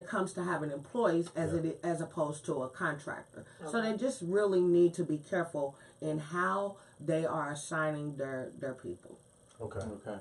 comes to having employees as opposed to a contractor. Okay. So they just really need to be careful in how they are assigning their people. Okay. Okay.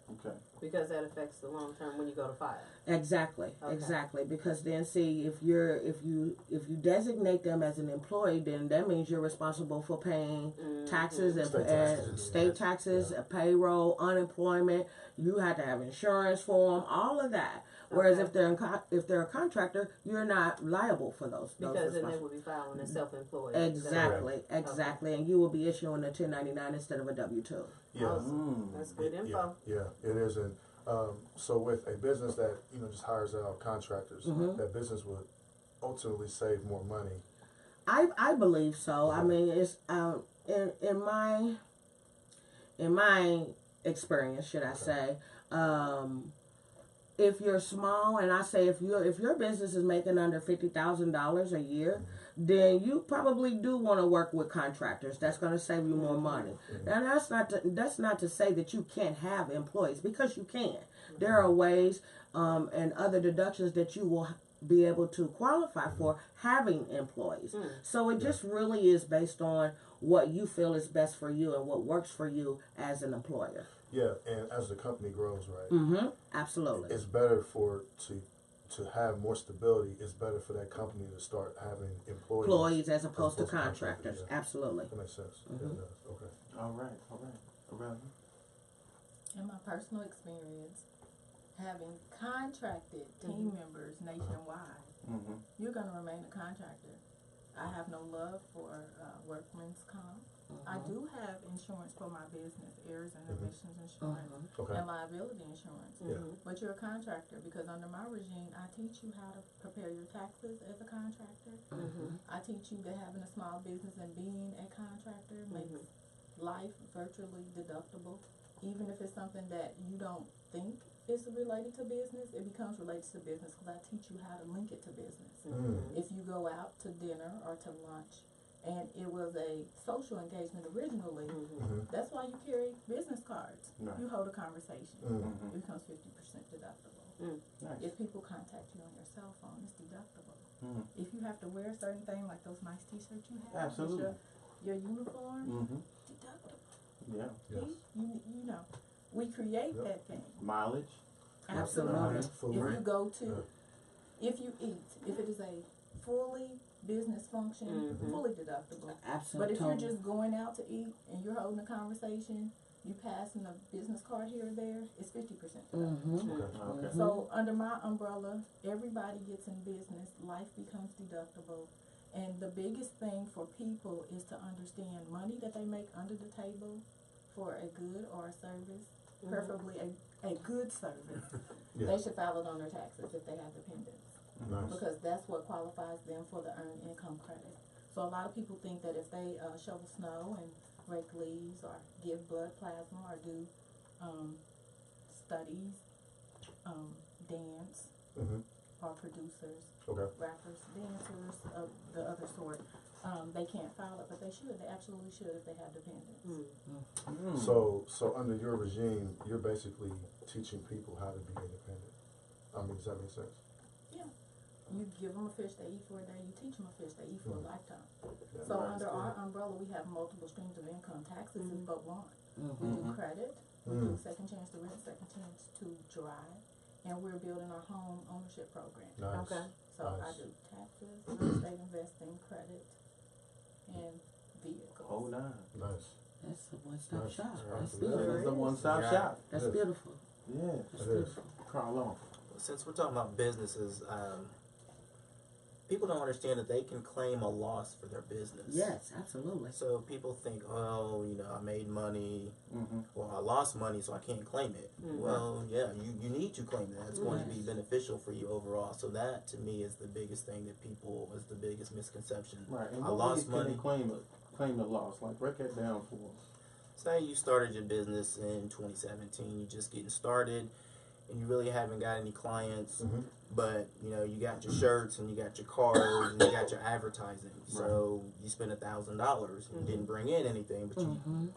Okay. Because that affects the long term when you go to file. Exactly, Okay. exactly. Because then, see, if you designate them as an employee, then that means you're responsible for paying taxes and State taxes, state taxes, payroll, unemployment. You have to have insurance for them, all of that. Whereas Okay. if they're a contractor, you're not liable for those. Because then they will be filing as self-employed. Exactly, exactly, and you will be issuing a 1099 instead of a W-2. Yeah. Awesome. That's good info. Yeah, it is. And so with a business that, just hires out contractors, that business would ultimately save more money. I believe so. I mean, it's in my experience, should I say, if you're small, and I say if your business is making under $50,000 a year, then you probably do want to work with contractors. That's going to save you more money. And that's not to say that you can't have employees, because you can. There are ways and other deductions that you will be able to qualify for having employees. So it just really is based on what you feel is best for you and what works for you as an employer. Yeah, and as the company grows, right? Absolutely. It's better to have more stability. It's better for that company to start having employees As opposed to contractors. Yeah. Absolutely. That makes sense. Yeah, it does. Okay. All right. Around. In my personal experience, having contracted team members nationwide, you're going to remain a contractor. I have no love for workman's comp. I do have insurance for my business, errors and omissions insurance, Okay. and liability insurance. But you're a contractor, because under my regime, I teach you how to prepare your taxes as a contractor. I teach you that having a small business and being a contractor makes life virtually deductible. Even if it's something that you don't think is related to business, it becomes related to business, because I teach you how to link it to business. If you go out to dinner or to lunch, and it was a social engagement originally, that's why you carry business cards. Right. You hold a conversation. It becomes 50% deductible. Nice. If people contact you on your cell phone, it's deductible. If you have to wear a certain thing, like those nice t-shirts you have, Absolutely. your uniform, deductible. Yeah. Yes. You know, we create that thing. Mileage. Absolutely. Full If rate. you go to, if you eat, if it is a fully business function, fully deductible. Absolutely. But if you're just going out to eat and you're holding a conversation, you passing a business card here or there, it's 50% deductible. Okay. So under my umbrella, everybody gets in business, life becomes deductible. And the biggest thing for people is to understand money that they make under the table for a good or a service, preferably a good service, they should file it on their taxes if they have dependents. Nice. Because that's what qualifies them for the earned income credit. So a lot of people think that if they shovel snow and rake leaves or give blood plasma or do studies, dance, or producers, rappers, dancers of the other sort, they can't file it, but they should. They absolutely should if they have dependents. So under your regime, you're basically teaching people how to be independent. I mean, does that make sense? Yeah. You give them a fish they eat for a day, you teach them a fish they eat for a lifetime. Yeah. So Nice. under our umbrella, we have multiple streams of income. Taxes is but one. We do credit, we do second chance to rent, second chance to drive, and we're building our home ownership program. Nice. Okay. So I do taxes, real estate investing, credit, and vehicles. Oh, nine. Nice. That's a one-stop Nice. shop. Right. That's Yeah. beautiful. That's the one-stop Yeah. shop. That's Yes. beautiful. Yeah. That's It is. beautiful. Carl, Since we're talking about businesses, people don't understand that they can claim a loss for their business. Yes, absolutely. So people think, oh, I made money, or I lost money, so I can't claim it. Well, yeah, you need to claim that. It's going to be beneficial for you overall. So that, to me, is the biggest thing that is the biggest misconception. right. And I what lost ways can they money. claim the loss? Like, break that down for us. Say you started your business in 2017, you're just getting started, and you really haven't got any clients, but you got your shirts and you got your cars and you got your advertising. So you spent $1,000. You didn't bring in anything, but you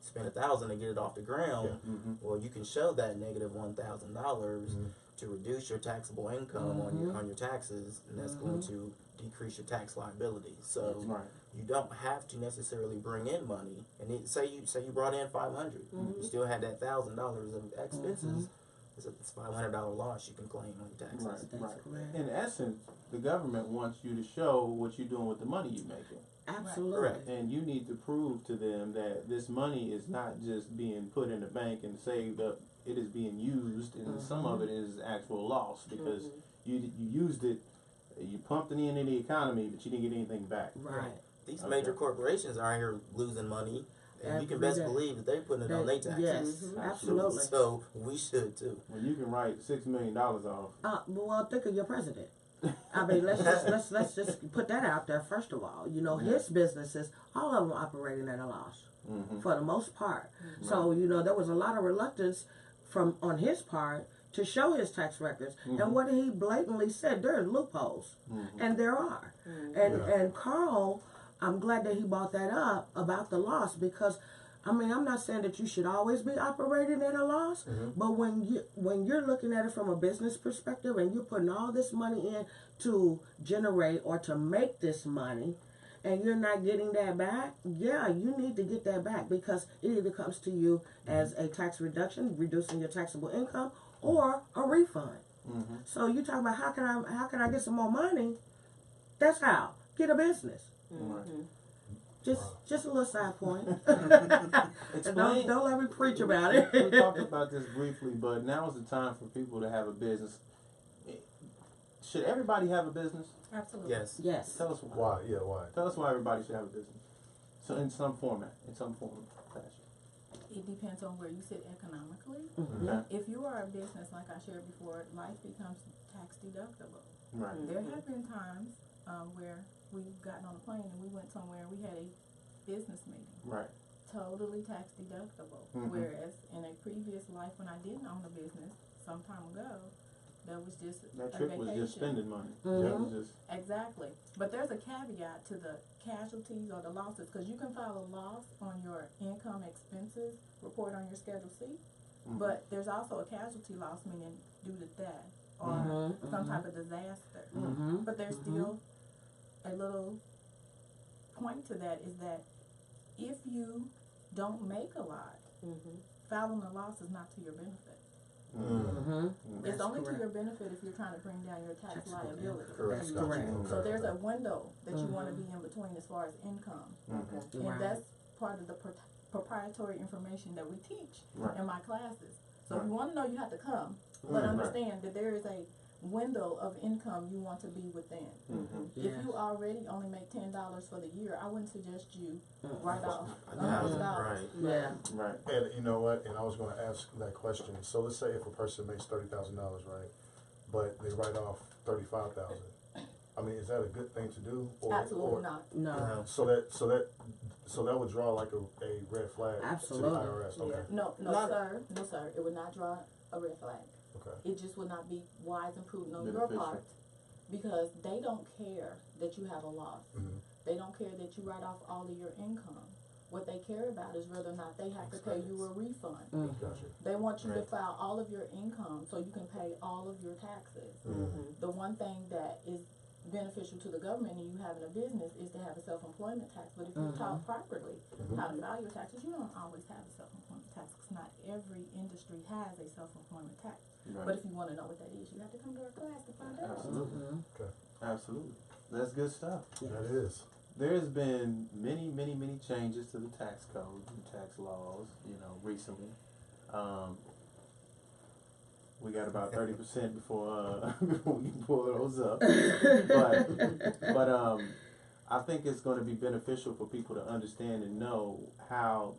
spent $1,000 to get it off the ground. Well, you can show that negative $1,000 to reduce your taxable income on your taxes, and that's going to decrease your tax liability. So Right. you don't have to necessarily bring in money. And say you brought in $500, you still had that $1,000 of expenses. It's a $500 loss you can claim on your taxes. Right, That's right. correct. In essence, the government wants you to show what you're doing with the money you're making. Absolutely. Correct. And you need to prove to them that this money is not just being put in the bank and saved up. It is being used, and some of it is actual loss because you used it, you pumped it into the economy, but you didn't get anything back. Right. These Okay. major corporations are out here losing money, and you can Every best day. believe that they're putting it on their taxes. Yes, absolutely. So we should too. When you can write $6 million off. Well, think of your president. I mean, let's just put that out there first of all. You know, his businesses, all of them operating at a loss for the most part. So you know, there was a lot of reluctance on his part to show his tax records. And what he blatantly said, there are loopholes, and there are. And Carl, I'm glad that he brought that up about the loss because. I mean, I'm not saying that you should always be operating at a loss, but when you're looking at it from a business perspective and you're putting all this money in to generate or to make this money, and you're not getting that back, yeah, you need to get that back because it either comes to you as a tax reduction, reducing your taxable income, or a refund. So you talk about how can I get some more money? That's how. Get a business. Right. Just a little side point. Explain. don't let me preach about it. We talked about this briefly, but now is the time for people to have a business. Should everybody have a business? Absolutely. Yes. Yes. Tell us why. Why? Yeah, why? Tell us why everybody should have a business. So in some format, in some form of fashion. It depends on where you sit economically. Okay. If you are a business, like I shared before, life becomes tax deductible. Right. There have been times where we've gotten on a plane and we went somewhere and we had a business meeting. Right. Totally tax deductible. Whereas in a previous life when I didn't own a business some time ago, that was just That a trip vacation. was just spending money. Mhm. That was just Exactly. But there's a caveat to the casualties or the losses because you can file a loss on your income expenses report on your Schedule C, but there's also a casualty loss, meaning due to death or some type of disaster. But there's still a little point to that is that if you don't make a lot, filing a loss is not to your benefit. It's only to your benefit if you're trying to bring down your tax liability. Correct. That's Gotcha. correct. Okay. So there's a window that you want to be in between as far as income. Okay. Right. And that's part of the proprietary information that we teach Right. in my classes. So Right. if you want to know, you have to come, but Right. understand that there is a window of income you want to be within. Yes. If you already only make $10 for the year, I wouldn't suggest you write off Yeah, $100. right. Yeah. Right. And you know what? And I was going to ask that question. So let's say if a person makes $30,000, right, but they write off $35,000. I mean, is that a good thing to do? Absolutely not. No. So that would draw like a red flag Absolutely. to the IRS. Okay. No, Not- sir. It would not draw a red flag. Okay. It just would not be wise and prudent on your Beneficial. part because they don't care that you have a loss. Mhm. They don't care that you write off all of your income. What they care about is whether or not they have to pay you a refund. Gotcha. They want you to Right. file all of your income so you can pay all of your taxes. The one thing that is beneficial to the government and you having a business is to have a self-employment tax. But if you're taught properly how to file your taxes, you don't always have a self-employment tax. 'Cause not every industry has a self-employment tax. Right. But if you want to know what that is, you have to come to our class to find out. Absolutely. Okay. Absolutely. That's good stuff. That is. There's been many changes to the tax code and tax laws, recently. We got about 30% before before we can pull those up. But I think it's going to be beneficial for people to understand and know how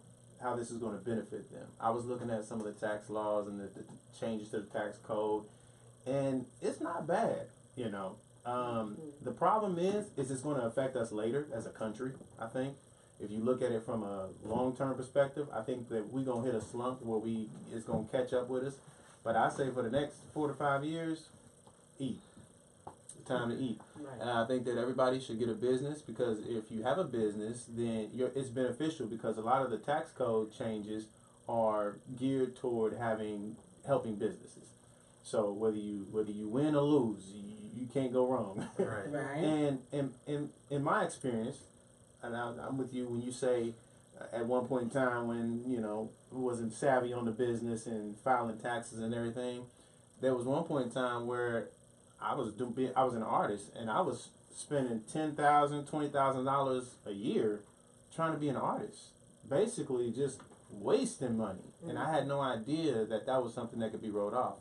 this is going to benefit them. I was looking at some of the tax laws and the changes to the tax code, and it's not bad, The problem is it's going to affect us later as a country, I think. If you look at it from a long-term perspective, I think that we're going to hit a slump where it's going to catch up with us. But I say for the next 4 to 5 years, eat. It's time to eat. Right. And I think that everybody should get a business because if you have a business, then it's beneficial because a lot of the tax code changes are geared toward helping businesses. So whether you win or lose, you can't go wrong. Right. Right. And in my experience, and I'm with you when you say at one point in time when wasn't savvy on the business and filing taxes and everything, there was one point in time where I was an artist and I was spending $10,000, $20,000 a year trying to be an artist, basically just wasting money, and I had no idea that was something that could be wrote off.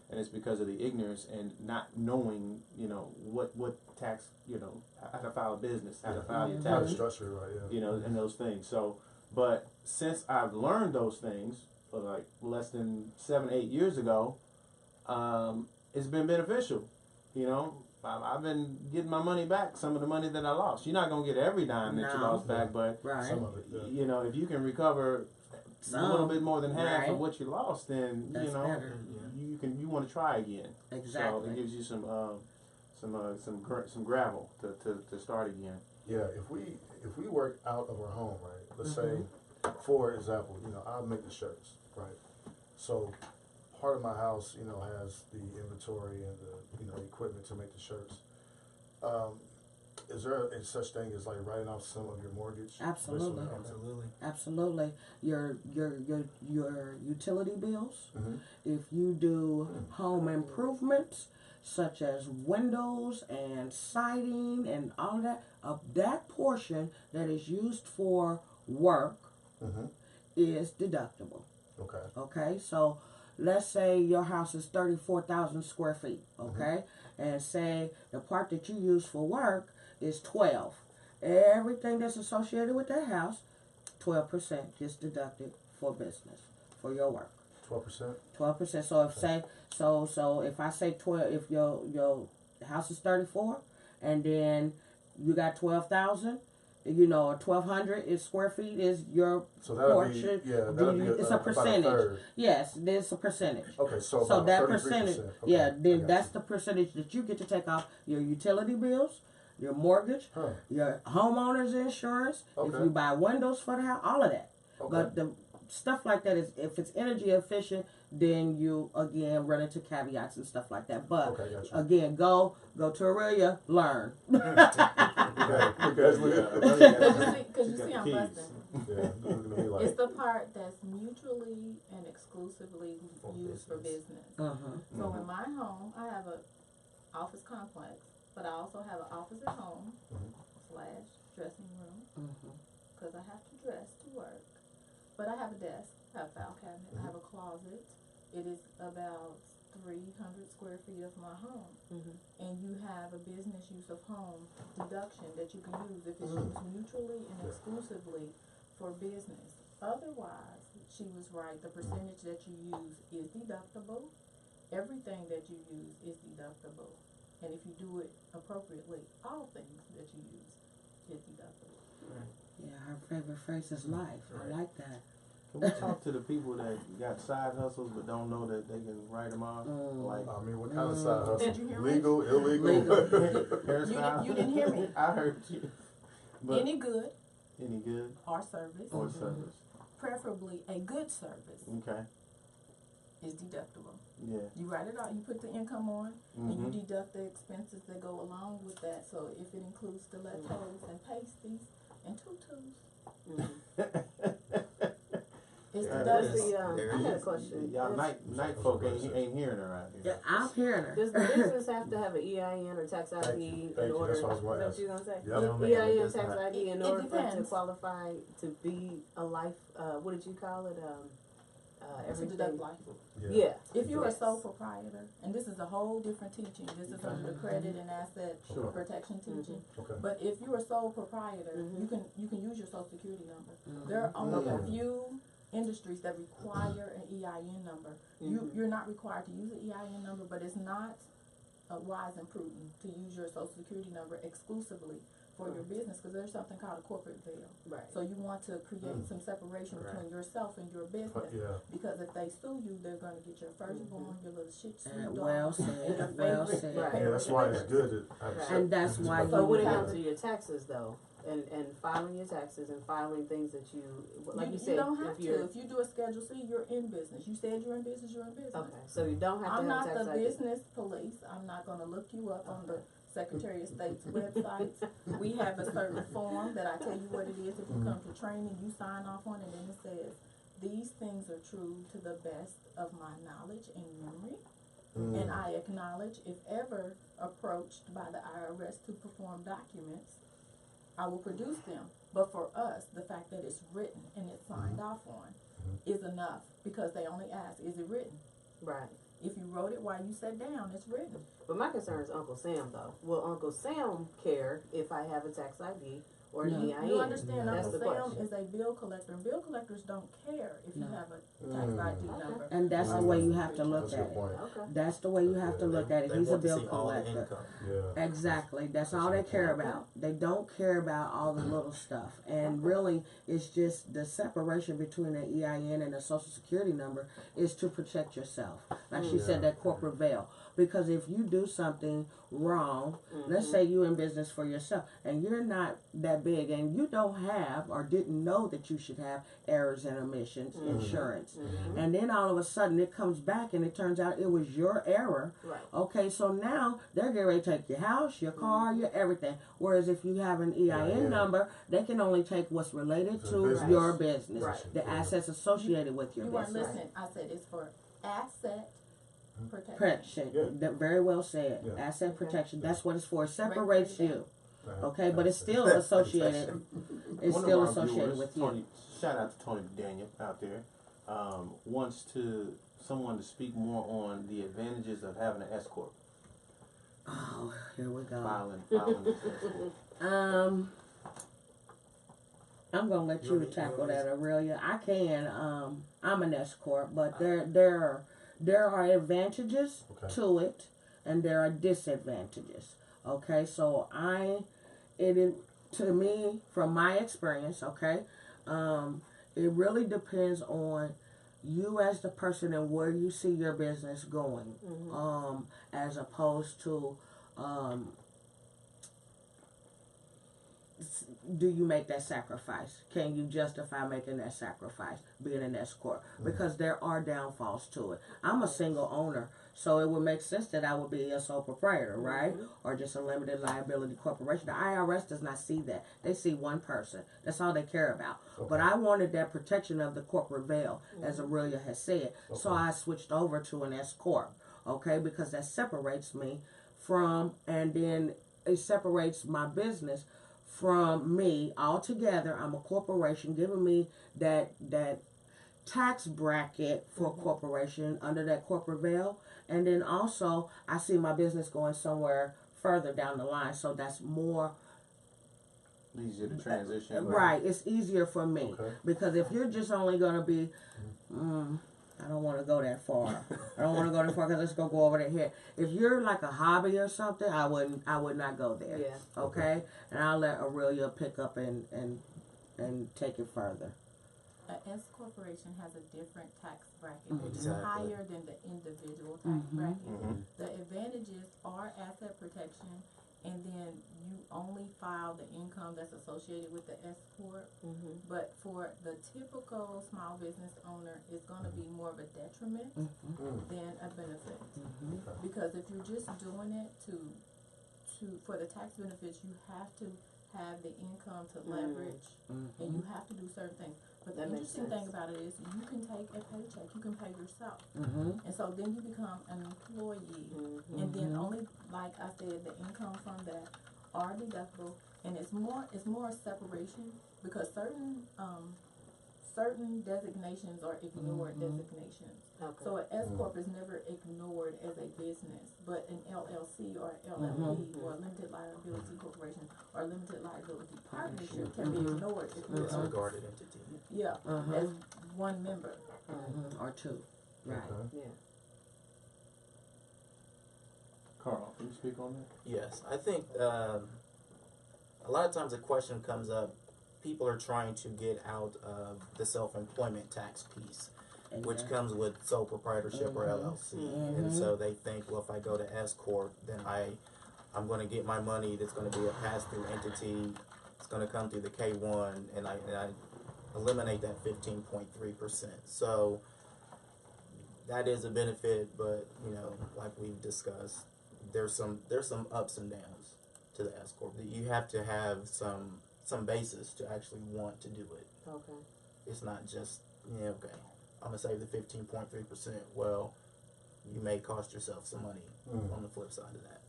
And it's because of the ignorance and not knowing, what tax, how to file a business, how to file your How to taxes, structure it, right? Yeah. and those things. So, but since I've learned those things, like less than 7-8 years ago, it's been beneficial. I've been getting my money back, some of the money that I lost. You're not gonna get every dime that you No. lost back, but Right. Some of it. Yeah. if you can recover a little bit more than half Right. of what you lost, then That's better. you want to try again. So Exactly. it gives you some gravel to start again. Yeah, if we work out of our home, right? Let's say, for example, I'll make the shirts, right? So part of my house, has the inventory and the equipment to make the shirts. Is there a such thing as like writing off some of your mortgage? Absolutely. Okay. Absolutely. Absolutely. Your utility bills. Mm-hmm. If you do home improvements such as windows and siding and all that, that portion that is used for work Mm-hmm. is deductible. Okay. Okay, so let's say your house is 34,000 square feet, okay, and say the part that you use for work is 12. Everything that's associated with that house, 12% gets deducted for business, for your work. 12%. 12%. So if say so if I say 12, if your house is 34, and then you got 12,000. 1,200 square feet is your So that'll portion. be that'll be It's a about percentage. third. Yes, there's a percentage. Okay, so So about that 33%. percentage, Okay, yeah, I then got that's you. the percentage that you get to take off your utility bills, your mortgage, Huh. your homeowner's insurance, if Okay. you buy windows for the house, all of that. Okay. But the stuff like that is, if it's energy efficient, then you again run into caveats and stuff like that. But Okay, gotcha. again, go to Aurelia, learn. Because Because you see, I'm keys. busting. yeah, it's gonna be like It's the part that's mutually and exclusively used for business. Uh-huh. So in my home, I have a office complex, but I also have an office at home / dressing room Mhm. because I have to dress to work. But I have a desk, I have a file cabinet, I have a closet. It is about 300 square feet of my home. And you have a business use of home deduction that you can use if it's used mutually and exclusively for business. Otherwise, she was right, the percentage that you use is deductible. Everything that you use is deductible. And if you do it appropriately, all things that you use is deductible. Yeah, her favorite phrase is life. I like that. Can we talk to the people that got side hustles but don't know that they can write them off? Like I mean, what kind of side hustle? Did you hear me? Legal, illegal? hairstyle? You didn't hear me. I heard you. But Any good any good or service, or service? preferably a good service, Okay. is deductible. Yeah. You write it out, you put the income on, and Mhm. you deduct the expenses that go along with that. So if it includes stilettos and pasties and tutus, it's Yeah, deductible. There I it had a is. question. Y'all Does- night folk ain't hearing her out Yeah, here. I'm hearing her. Does the business have to have an EIN or tax Thank ID you. in Thank you. order? That's what I was gonna Is that ask. what you gonna say? Yep. EIN, tax ID in It order for it to depends. qualify to be a life, what did you call it? To deduct Everything. life. Yeah. If you're a Yes. sole proprietor, and this is a whole different teaching, this is under the credit and asset Sure. protection teaching. Okay. But if you're a sole proprietor, Mhm. you can use your social security number. There are only a few industries that require an EIN number. You're not required to use an EIN number, but it's not wise and prudent to use your social security number exclusively for your business, because there's something called a corporate veil. Right. So you want to create some separation between yourself and your business. Yeah. Because if they sue you, they're going to get your firstborn, your little shih tzu dog, Well and your said. Well favorite said. Right. Yeah, that's why it's good to have Right. a And that's why So when it you comes to your taxes though, and filing your taxes and filing things that you, like you said, you don't have if you're, to. If you do a Schedule C, you're in business. You said you're in business, you're in business. okay, so you don't have to I'm have not a tax the ID. business police. I'm not gonna look you up on the Secretary of State's websites. We have a certain form that I tell you what it is. If you come to training, you sign off on it, and it says, these things are true to the best of my knowledge and memory. And I acknowledge, if ever approached by the IRS to perform documents, I will produce them. But for us, the fact that it's written and it's signed off on is enough, because they only ask, is it written? Right. If you wrote it while you sat down, it's written. But my concern is Uncle Sam, though. Will Uncle Sam care if I have a tax ID or an No. EIN? You understand, That's Uncle the Sam question. is a bill collector, and bill collectors don't care if you No. have a tax ID number. And that's the way you have to look That's a at good it. point. Okay. That's the way you have to look at it. They He's a want to bill see all the collector. income. Yeah. Exactly. That's all they care about. They don't care about all the little stuff. And really, it's just the separation between an EIN and a social security number is to protect yourself. Like she said, that corporate veil. Because if you do something wrong, let's say you're in business for yourself and you're not that big and you don't have or didn't know that you should have errors and omissions insurance. And then all of a sudden it comes back and it turns out it was your error. Right. Okay, so now they're getting ready to take your house, your car, your everything. Whereas if you have an EIN number, they can only take what's related To to business. your business, Right. the assets associated with your You weren't business. listening. I said it's for asset protection. Protection. Yeah. That very well said. Yeah. Asset Okay. protection. That's what it's for. It separates Right. you. Okay, but it's still associated. It's One still of our associated viewers, with you. Tony, shout out to Tony Daniel out there, wants someone to speak more on the advantages of having an S corp, Oh, here we go. filing an S corp. I'm gonna let You you want me- tackle you want that, me Aurelia. I can. I'm an S corp, but there are advantages Okay. to it, and there are disadvantages. Okay, so it is, to me, from my experience. Okay, it really depends on you as the person and where you see your business going, as opposed to do you make that sacrifice? Can you justify making that sacrifice, being an S corp? Because there are downfalls to it. I'm a single owner, so it would make sense that I would be a sole proprietor, right? Or just a limited liability corporation. The IRS does not see that. They see one person. That's all they care about. But I wanted that protection of the corporate veil, as Aurelia has said. So I switched over to an S corp, okay? Because that separates me from, and then it separates my business from me altogether. I'm a corporation, giving me that tax bracket for a corporation under that corporate veil, and then also I see my business going somewhere further down the line, so that's more Easier to transition. right. It's easier for me Okay. because if you're just only gonna be I don't want to go that far. I don't want to go that far because let's go over the head. If you're like a hobby or something, I would not go there. Yeah. Okay, and I'll let Aurelia pick up and take it further. A S corporation has a different tax bracket, which is Exactly. higher than the individual tax bracket. The advantages are asset protection, and then you only file the income that's associated with the S corp. But for the typical small business owner, it's going to be more of a detriment than a benefit. Because if you're just doing it for the tax benefits, you have to have the income to leverage, and you have to do certain things. But the That makes interesting thing sense. about it is you can take a paycheck, you can pay yourself, and so then you become an employee, and then only, like I said, the income from that are deductible, and it's more separation because certain designations are ignored designations. Okay. So an S corp is never ignored as a business, but an LLC or LLP or a limited liability corporation or limited liability partnership can be ignored if you're Disregarded entity. as one member. Or two. Right. Okay. Yeah. Carl, can you speak on that? Yes, I think a lot of times a question comes up. People are trying to get out of the self-employment tax piece, which comes with sole proprietorship or LLC, and so they think, well, if I go to S corp, then I'm going to get my money that's going to be a pass-through entity it's going to come through the K1, and I eliminate that 15.3%. So that is a benefit, but you know, like we've discussed, there's some ups and downs to the S corp. You have to have some basis to actually want to do it. Okay. It's not just, yeah, okay, I'm gonna save the 15.3%. Well, you may cost yourself some money on the flip side of that.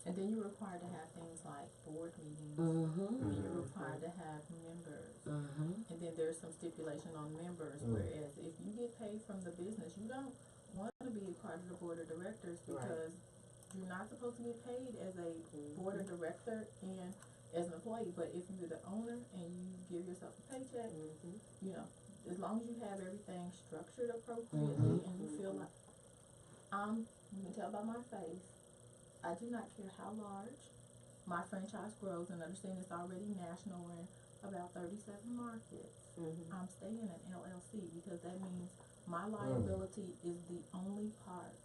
And then you're required to have things like board meetings. Mm-hmm. And you're required to have members. Mm-hmm. And then there's some stipulation on members, whereas if you get paid from the business, you don't want to be a part of the board of directors because you're not supposed to get paid as a board of director and as an employee. But if you're the owner and you give yourself a paycheck, you know, as long as you have everything structured appropriately and you feel like, you can tell by my face, I do not care how large my franchise grows, and understand it's already national. We're in about 37 markets. I'm staying in LLC because that means my liability is the only part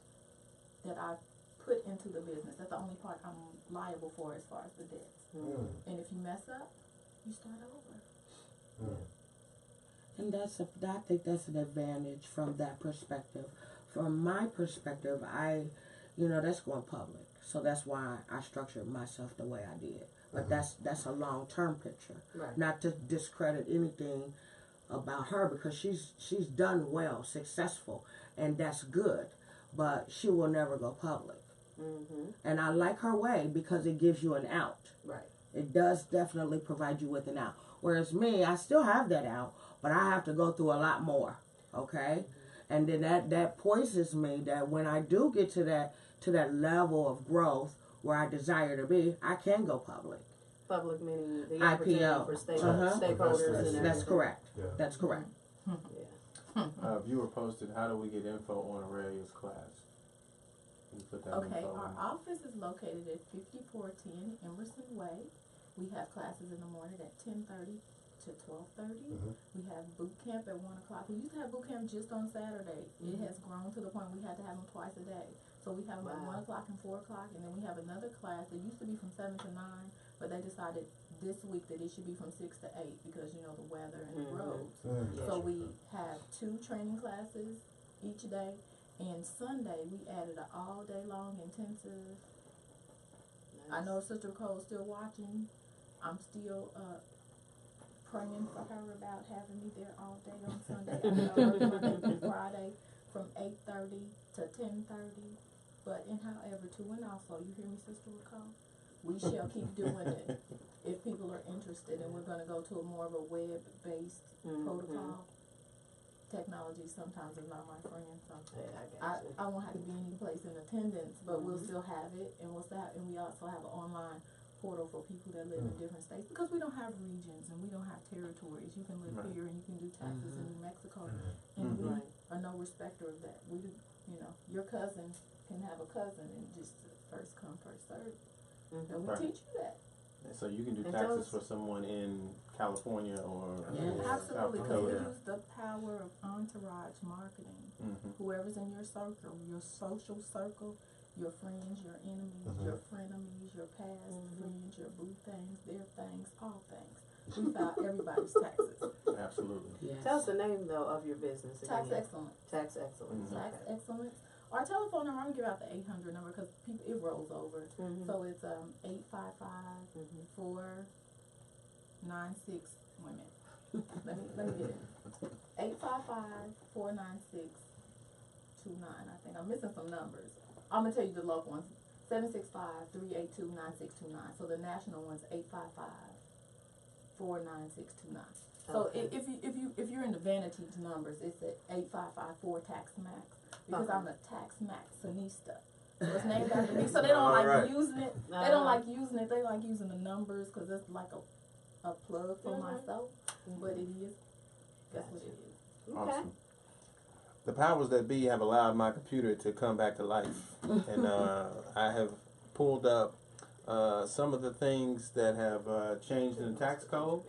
that I put into the business. That's the only part I'm liable for as far as the debts. And if you mess up, you start over. And I think that's an advantage from that perspective. From my perspective, that's going public. So that's why I structured myself the way I did. But that's a long-term picture. Right. Not to discredit anything about her, because she's done well, successful, and that's good. But she will never go public. And I like her way because it gives you an out. Right. It does definitely provide you with an out. Whereas me, I still have that out, but I have to go through a lot more. Okay? And then that poisons me that when I do get to that level of growth where I desire to be, I can go public. Public meaning the opportunity IPO. for That's stakeholders and everything. correct. Yeah. That's correct. Yeah. Viewer posted, how do we get info on Aurelia's class? Can you put that Okay, info our in? office is located at 5410 Emerson Way. We have classes in the morning at 10:30 to 12:30. We have boot camp at 1 o'clock. We used to have boot camp just on Saturday. It has grown to the point we had to have them twice a day. So we have them at 1 o'clock and 4 o'clock, and then we have another class that used to be from 7 to 9, but they decided this week that it should be from 6 to 8 because, you know, the weather and the roads. So we have 2 training classes each day, and Sunday we added an all-day long intensive. I know Sister Cole's still watching. I'm still praying for her about having me there all day on Sunday. I work Monday through Friday from 8:30 to 10:30. But however, too, and also, you hear me, Sister Cole? We shall keep doing it if people are interested, and we're going to go to a more of a web-based protocol. Technology sometimes is not my friend, so I won't have to be any place in attendance, but we'll still have it, and and we also have an online portal for people that live in different states, because we don't have regions and we don't have territories. You can live here and you can do taxes in New Mexico, and we are no respecter of that. We do, your cousin can have a cousin, and just first come, first serve. And we teach you that. And so you can do And taxes those- for someone in California or Absolutely, South because we Dakota. use the power of entourage marketing. Whoever's in your circle, your social circle, your friends, your enemies, your frenemies, your past friends, your boo things, their things, all things. We file everybody's taxes. Absolutely. Yes. Tell us the name though of your business again. Tax excellence. Tax excellence. Tax Okay. excellence. Our telephone number, I'm gonna give out the 800 number because it rolls over. So it's 855-496 women. Let me get it. 855-496-29. I think I'm missing some numbers. I'm gonna tell you the local ones. 765-382-9629. So the national one's 855-496-29. So if you're in the vanity numbers, it's at 855-4 tax max, because I'm a tax maxinista. So it's named after me. So they don't like using it. They don't like using it. They like using the numbers because it's like a plug for myself. But it is. That's what it is. Okay. Awesome. The powers that be have allowed my computer to come back to life, and I have pulled up some of the things that have changed in the tax code.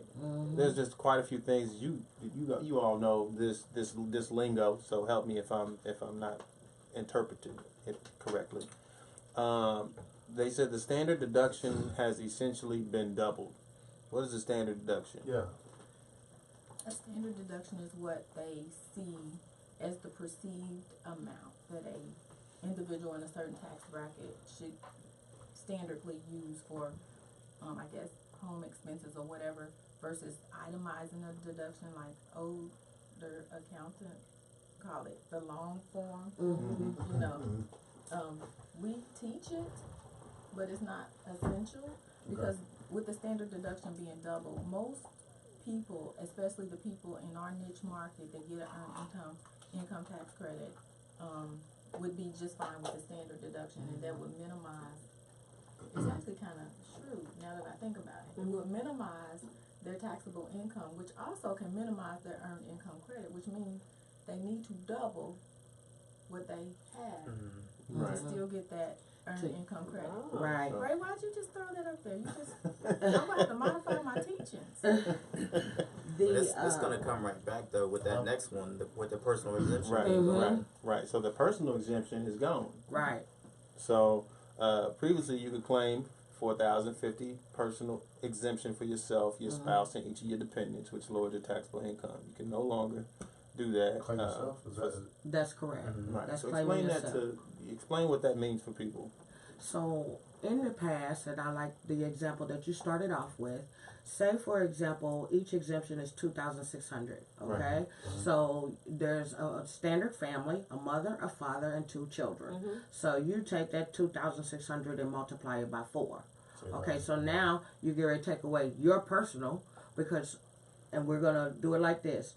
There's just quite a few things you all know this lingo. So help me if I'm not interpreting it correctly. They said the standard deduction has essentially been doubled. What is the standard deduction? Yeah. A standard deduction is what they see as the perceived amount that a individual in a certain tax bracket should standardly use for, I guess, home expenses or whatever, versus itemizing a deduction like older accountant call it the long form. Mm-hmm. You know, we teach it, but it's not essential because with the standard deduction being double, most people, especially the people in our niche market that get an earned income tax credit, would be just fine with the standard deduction, and that would minimize. It's actually kind of shrewd now that I think about it. It would minimize their taxable income, which also can minimize their earned income credit, which means they need to double what they have Right. to still get that earned income credit. Right. Ray, why'd you just throw that up there? You just, I'm gonna have to modify my teachings. It's gonna come right back though with that next one, with the personal exemption. Right, being right, gone. right. So the personal exemption is gone. Right. So previously you could claim $4,050 personal exemption for yourself, your spouse, and each of your dependents, which lowered your taxable income. You can no longer do that. Claim yourself? Is that That's correct. Right. That's So claiming explain that yourself. explain what that means for people. So in the past, and I like the example that you started off with. Say for example, each exemption is $2,600. Okay, Right. so there's a standard family, a mother, a father, and 2 children. So you take that 2,600 and multiply it by 4. Okay, so now you get ready to take away your personal because, and we're gonna do it like this.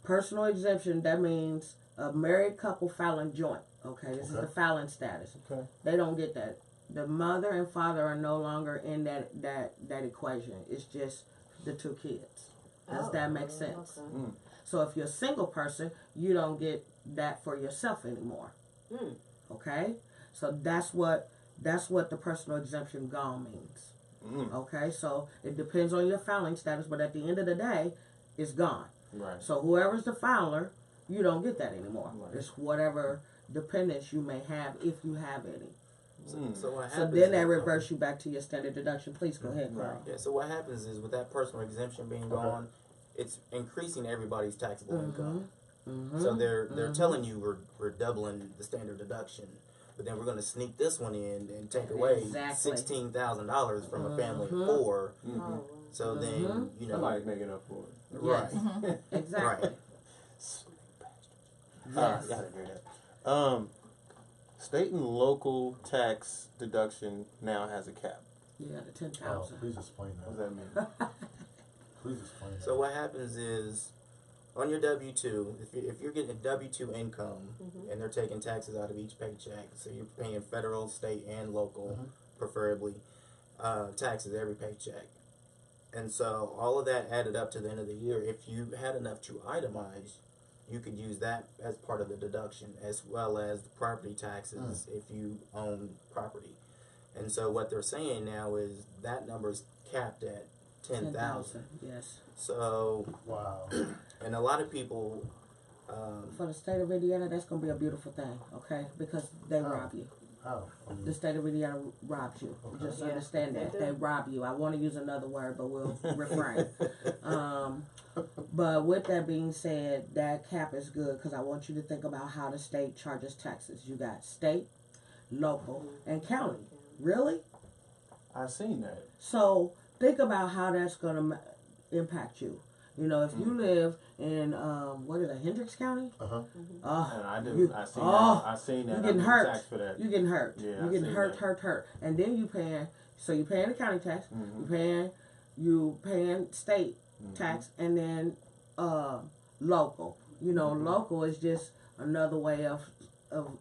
Personal exemption, that means a married couple filing joint. Okay, this is the filing status. Okay. They don't get that. The mother and father are no longer in that equation. It's just the 2 kids. Does that make sense? Okay. So if you're a single person, you don't get that for yourself anymore. Okay? So that's what the personal exemption gone means. Okay? So it depends on your filing status, but at the end of the day, it's gone. Right. So whoever's the filer, you don't get that anymore. Right. It's whatever dependents you may have if you have any. So what So happens? then that is- reverse you back to your standard deduction. Please go ahead, Carl. Yeah. So what happens is with that personal exemption being gone, it's increasing everybody's taxable income. So they're telling you we're doubling the standard deduction, but then we're going to sneak this one in and take away Exactly. $16,000 from a family of 4. So then you know, Somebody's making up for it. right, Exactly. right. Yes. Gotta hear that. State and local tax deduction now has a cap. Yeah, the 10,000. Oh, please explain What that. does that mean? Please explain that. So what happens is, on your W-2, if you're getting a W-2 income and they're taking taxes out of each paycheck, so you're paying federal, state, and local, preferably, taxes every paycheck. And so all of that added up to the end of the year, if you had enough to itemize, you could use that as part of the deduction, as well as the property taxes if you own property. And so what they're saying now is that number is capped at 10,000. Yes. So, Wow. and a lot of people, For the state of Indiana, that's going to be a beautiful thing, okay? Because they rob you. How? The state of Indiana robs you. Just Yeah, understand that. they do. They rob you. I want to use another word, but we'll refrain. But with that being said, that cap is good because I want you to think about how the state charges taxes. You got state, local, and county. Really? I seen that. So think about how that's going to impact you. You know, if you live in what is it, Hendricks County? And I do. You- I seen oh, that. I seen that. you I getting get hurt. taxed for that. You getting hurt. Yeah, you I getting seen hurt, that. hurt, and then you paying. So you paying the county tax. You paying state tax, and then local. You know, local is just another way of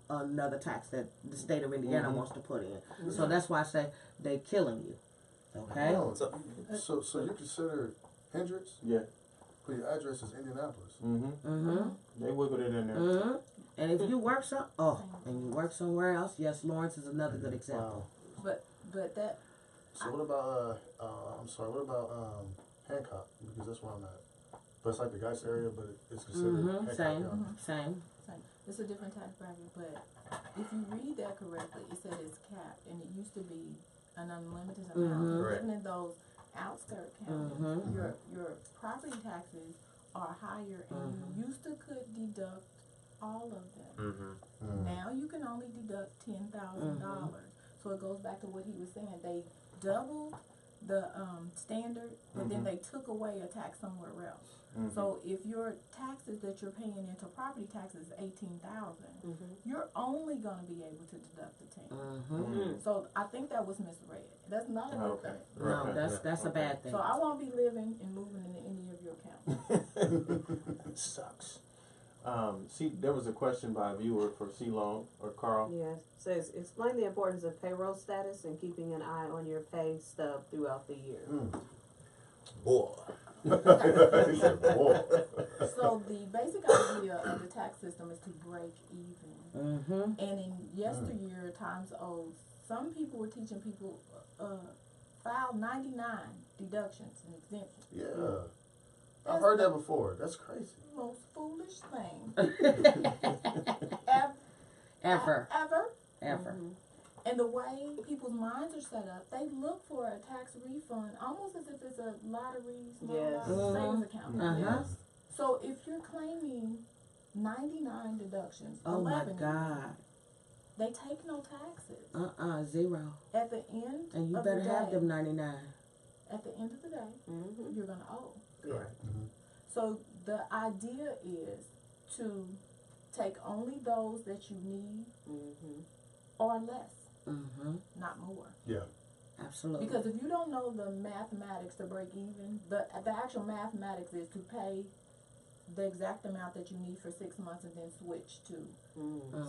another tax that the state of Indiana wants to put in. So that's why I say they killing you. Okay. Oh, so, so you consider Hendricks, Yeah. but your address is Indianapolis. They wiggled it in there. And if you work and you work somewhere else, yes, Lawrence is another good example. Wow. But that, So what about I'm sorry, what about Hancock? Because that's where I'm at. But it's like the Geist area, but it's considered Hancock Same, County. same. it's a different tax bracket, but if you read that correctly, it said it's capped, and it used to be an unlimited amount. Correct. Even in those outskirt counties, Mhm. your property taxes are higher, and you used to could deduct all of them. Mm-hmm. Now you can only deduct $10,000. So it goes back to what he was saying. They doubled the standard, but then they took away a tax somewhere else. So if your taxes that you're paying into property taxes is $18,000, you're only going to be able to deduct the 10. Mm-hmm. So I think that was misread. That's not a good Okay. thing. No, Right. that's a bad thing. So I won't be living and moving into any of your counties. Sucks. See, there was a question by a viewer for C-Long or Carl. Yes, says, explain the importance of payroll status and keeping an eye on your pay stub throughout the year. Boy. He said, "Boy." So the basic idea of the tax system is to break even. Mm-hmm. And in yesteryear, times old, some people were teaching people file 99 deductions and exemptions. Yeah. I've heard that before. That's crazy. Most foolish thing Ever. ever. And the way people's minds are set up, they look for a tax refund almost as if it's a lottery, small Yes. lottery savings account. Uh-huh. So if you're claiming 99 deductions, Oh my 11 God. they take no taxes. Zero. At the end And you of better the have day, them 99. at the end of the day, you're gonna owe. Correct. So the idea is to take only those that you need or less, Mm-hmm. not more. Yeah. Absolutely. Because if you don't know the mathematics to break even, the actual mathematics is to pay the exact amount that you need for 6 months and then switch to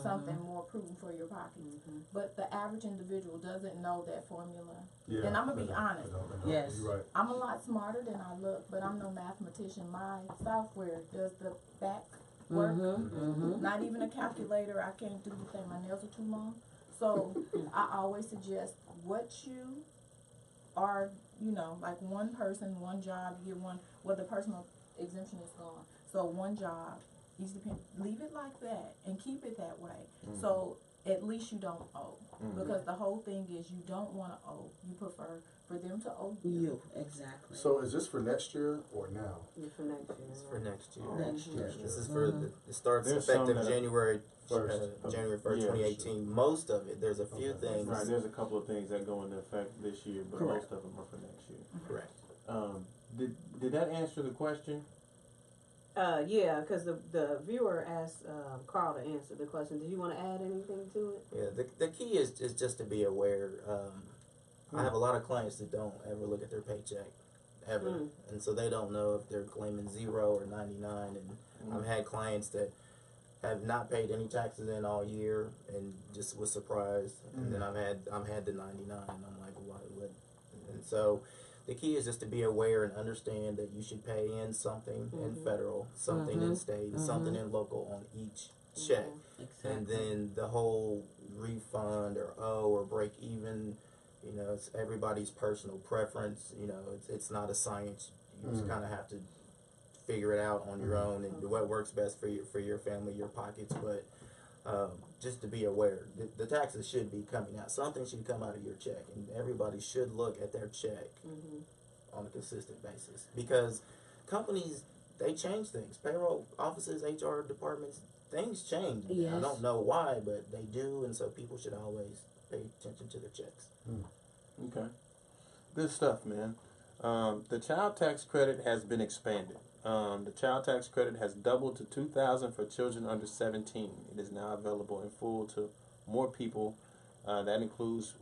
something more prudent for your pockets. But the average individual doesn't know that formula. Yeah. And I'm gonna be They don't. honest. They don't. Yes. You're right. I'm a lot smarter than I look, but I'm no mathematician. My software does the back work. Mm-hmm. Not even a calculator. I can't do the thing. My nails are too long. So I always suggest what you are, like one person, one job, you get one, well, the personal exemption is gone. So one job, each depend, leave it like that and keep it that way. So at least you don't owe. Because the whole thing is you don't want to owe. You prefer for them to owe you. You, exactly. So is this for next year or now? For next year. It's for next year. Next year. This is for the, it starts There's some effective that are January first. January 1st, Yeah. 2018. Most of it, there's a few Okay. things. Right, there's a couple of things that go into effect this year, but Correct. most of them are for next year. Correct. Did that answer the question? Yeah, because the viewer asked Carl to answer the question. Did you want to add anything to it? Yeah, the key is just to be aware. I have a lot of clients that don't ever look at their paycheck, ever. And so they don't know if they're claiming 0 or 99. And I've had clients that have not paid any taxes in all year and just was surprised. And then I've had the 99 and I'm like, what? And so the key is just to be aware and understand that you should pay in something in federal, something in state, and something in local on each check. Exactly. And then the whole refund or owe or break even, it's everybody's personal preference. It's not a science. You just kind of have to figure it out on your own and what works best for your family, your pockets. But just to be aware, the taxes should be coming out. Something should come out of your check, and everybody should look at their check on a consistent basis because companies, they change things. Payroll offices, HR departments, things change. Yes. I don't know why, but they do, and so people should always pay attention to their checks. Okay. Good stuff, man. The child tax credit has been expanded. The child tax credit has doubled to $2,000 for children under 17. It is now available in full to more people. That includes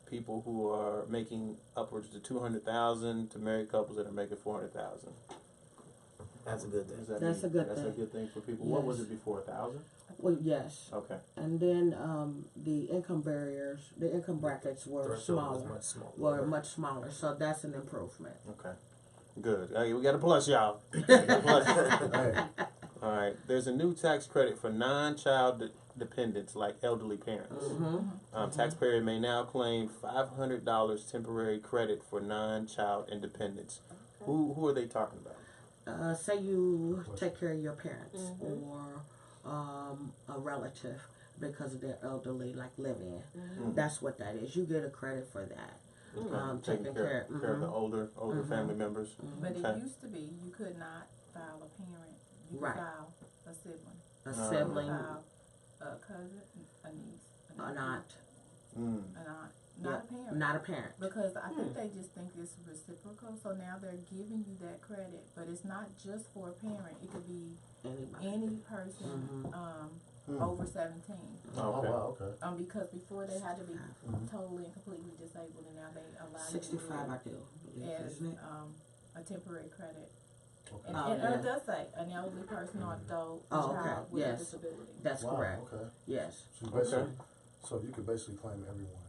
people who are making upwards to $200,000 to married couples that are making $400,000. That's a good thing. That's a good That's a thing. good thing for people. What was Yes. it before? 1,000? Well, yes. Okay. And then the income barriers, the income brackets were Threshold was smaller. much smaller. Were much smaller. So that's an improvement. Okay. Good. Hey, we got a plus, y'all. We got a plus. Hey. All right. There's a new tax credit for non-child dependents like elderly parents. Taxpayer may now claim $500 temporary credit for non-child independents. Who are they talking about? Say you take care of your parents or a relative because they're elderly, like live in. That's what that is. You get a credit for that. Taking taking care of the older Mhm. family members. But Okay. it used to be you could not file a parent. You could Right. file a sibling. a You sibling, could file a cousin, a niece, a aunt, an aunt, not a parent. not a parent. Because I think they just think it's reciprocal, so now they're giving you that credit, but it's not just for a parent. It could be Anybody. any person over 17. Oh, Okay. wow, okay. Because before they had to be Mhm. totally and completely disabled, and now they allow you to 65, I do do, it as isn't it? a temporary credit. Okay. And, Oh, and yeah. it does say an elderly person or adult Oh, okay. child with Yes. a disability. That's Wow, correct. okay. Yes. So you basically, so you could basically claim everyone,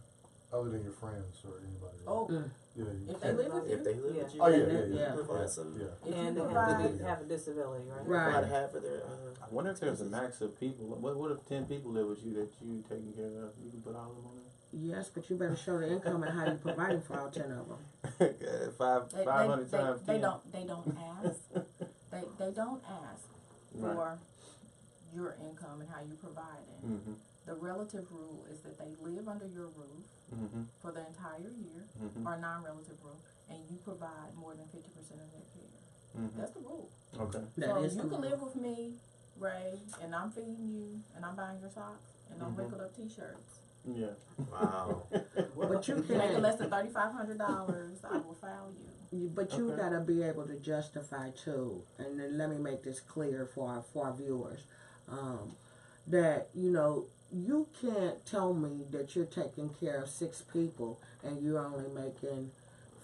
other than your friends or anybody. Right? Oh, Yeah, you if they can. live with you, If they live with you, Oh, yeah, and yeah, you yeah. provide Yeah, some. yeah. if And you they provide, have a disability, right? Right. Provide half of their. I wonder if there's a max of people. What if 10 people live with you that you taking care of? You can put all of them on Yes, but you better show the income and how you providing for all 10 of them. there. 500 times they 10. don't ask. they don't ask Right. for your income and how you provide it. Mm-hmm. The relative rule is that they live under your roof Mm-hmm. for the entire year, Mm-hmm. or non-relative rule, and you provide more than 50% of their care. Mm-hmm. That's the rule. Okay. That so is you the can rule. live with me, Ray, and I'm feeding you, and I'm buying your socks, and I'm Mhm. wrinkled up T-shirts. Yeah. Wow. But you Making can't. less than $3,500, I will file you. But you Okay. gotta be able to justify too, and then let me make this clear for our viewers, that you can't tell me that you're taking care of 6 people and you're only making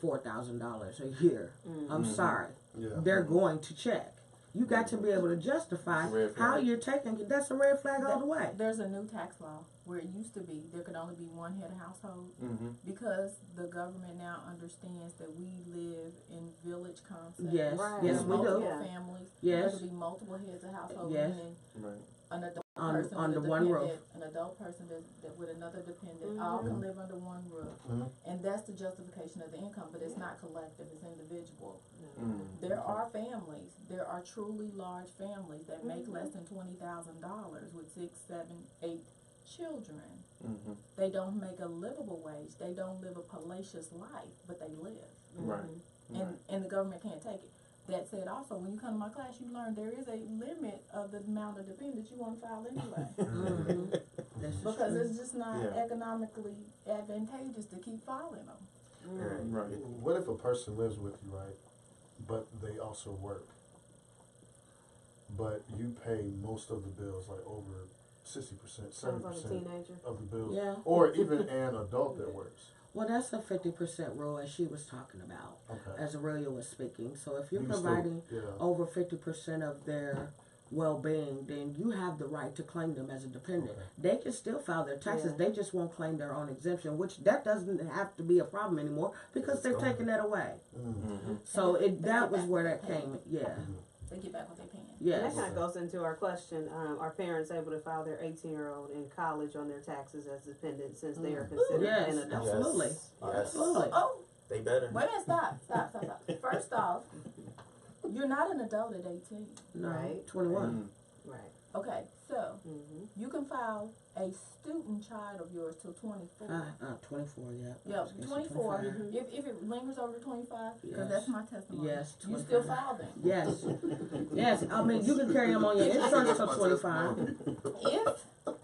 $4,000 a year. I'm Mhm. sorry, Yeah. they're going to check. You got to be able to justify It's a red how flag. you're taking. That's a red flag all the way. There's a new tax law where it used to be there could only be one head of household. Mm-hmm. Because the government now understands that we live in village concepts. Yes, Right. yes, we multiple do. Yeah. families. Yes. There could be multiple heads of household. Yes. Meaning Right. an adult Under person with a one roof. dependent, an adult person that with another dependent, all can live under one roof. Mhm. And that's the justification of the income, but it's not collective, it's individual. Mm. There are families, there are truly large families that make less than $20,000 with 6, 7, 8 children. Mm-hmm. They don't make a livable wage. They don't live a palatial life, but they live. Right. And the government can't take it. That said, also, when you come to my class, you learn there is a limit of the amount of dependents you want to file anyway. Mhm. This is Because true. it's just not Yeah. economically advantageous to keep filing them. Right. What if a person lives with you, right, but they also work, but you pay most of the bills, like over 60%, Sounds like a 70% teenager. of the bills, Yeah. or even an adult that works? Well, that's a 50% rule, as she was talking about, Okay. as Aurelia was speaking. So if you're You can providing still, yeah. over 50% of their well-being, then you have the right to claim them as a dependent. Okay. They can still file their taxes. Yeah. They just won't claim their own exemption, which that doesn't have to be a problem anymore because It's they're gone. taking that away. Mm-hmm. So And they that get was back where what that they came. Yeah. They get back what they're paying. And Yes. that kind of goes into our question, are parents able to file their 18-year-old in college on their taxes as dependents since they are considered Yes, an adult? absolutely. Yes. Absolutely. Oh, They better. wait a minute, stop. First off, you're not an adult at 18. No. Right. 21. Right. Okay, so Mm-hmm. you can file a student child of yours till 24. 24. Yeah. Yeah, I was gonna say 24. 25. If it lingers over to 25, because Yes. that's my testimony. Yes, You still 25. file them. Yes. Yes. I mean, you can carry them on your insurance till 25.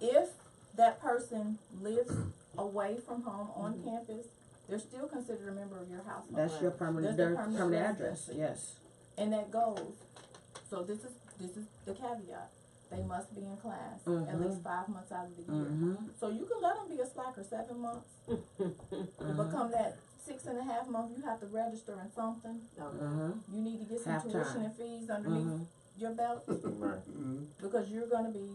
If that person lives away from home on campus, they're still considered a member of your household. That's your permanent, That's the their permanent permanent address. residency. Yes. And that goes. So this is the caveat. They must be in class at least 5 months out of the year. Mm-hmm. So you can let them be a slacker 7 months, but come that 6.5 months, you have to register in something. Okay. Mm-hmm. You need to get some Half tuition time. and fees underneath your belt Right. because you're going to be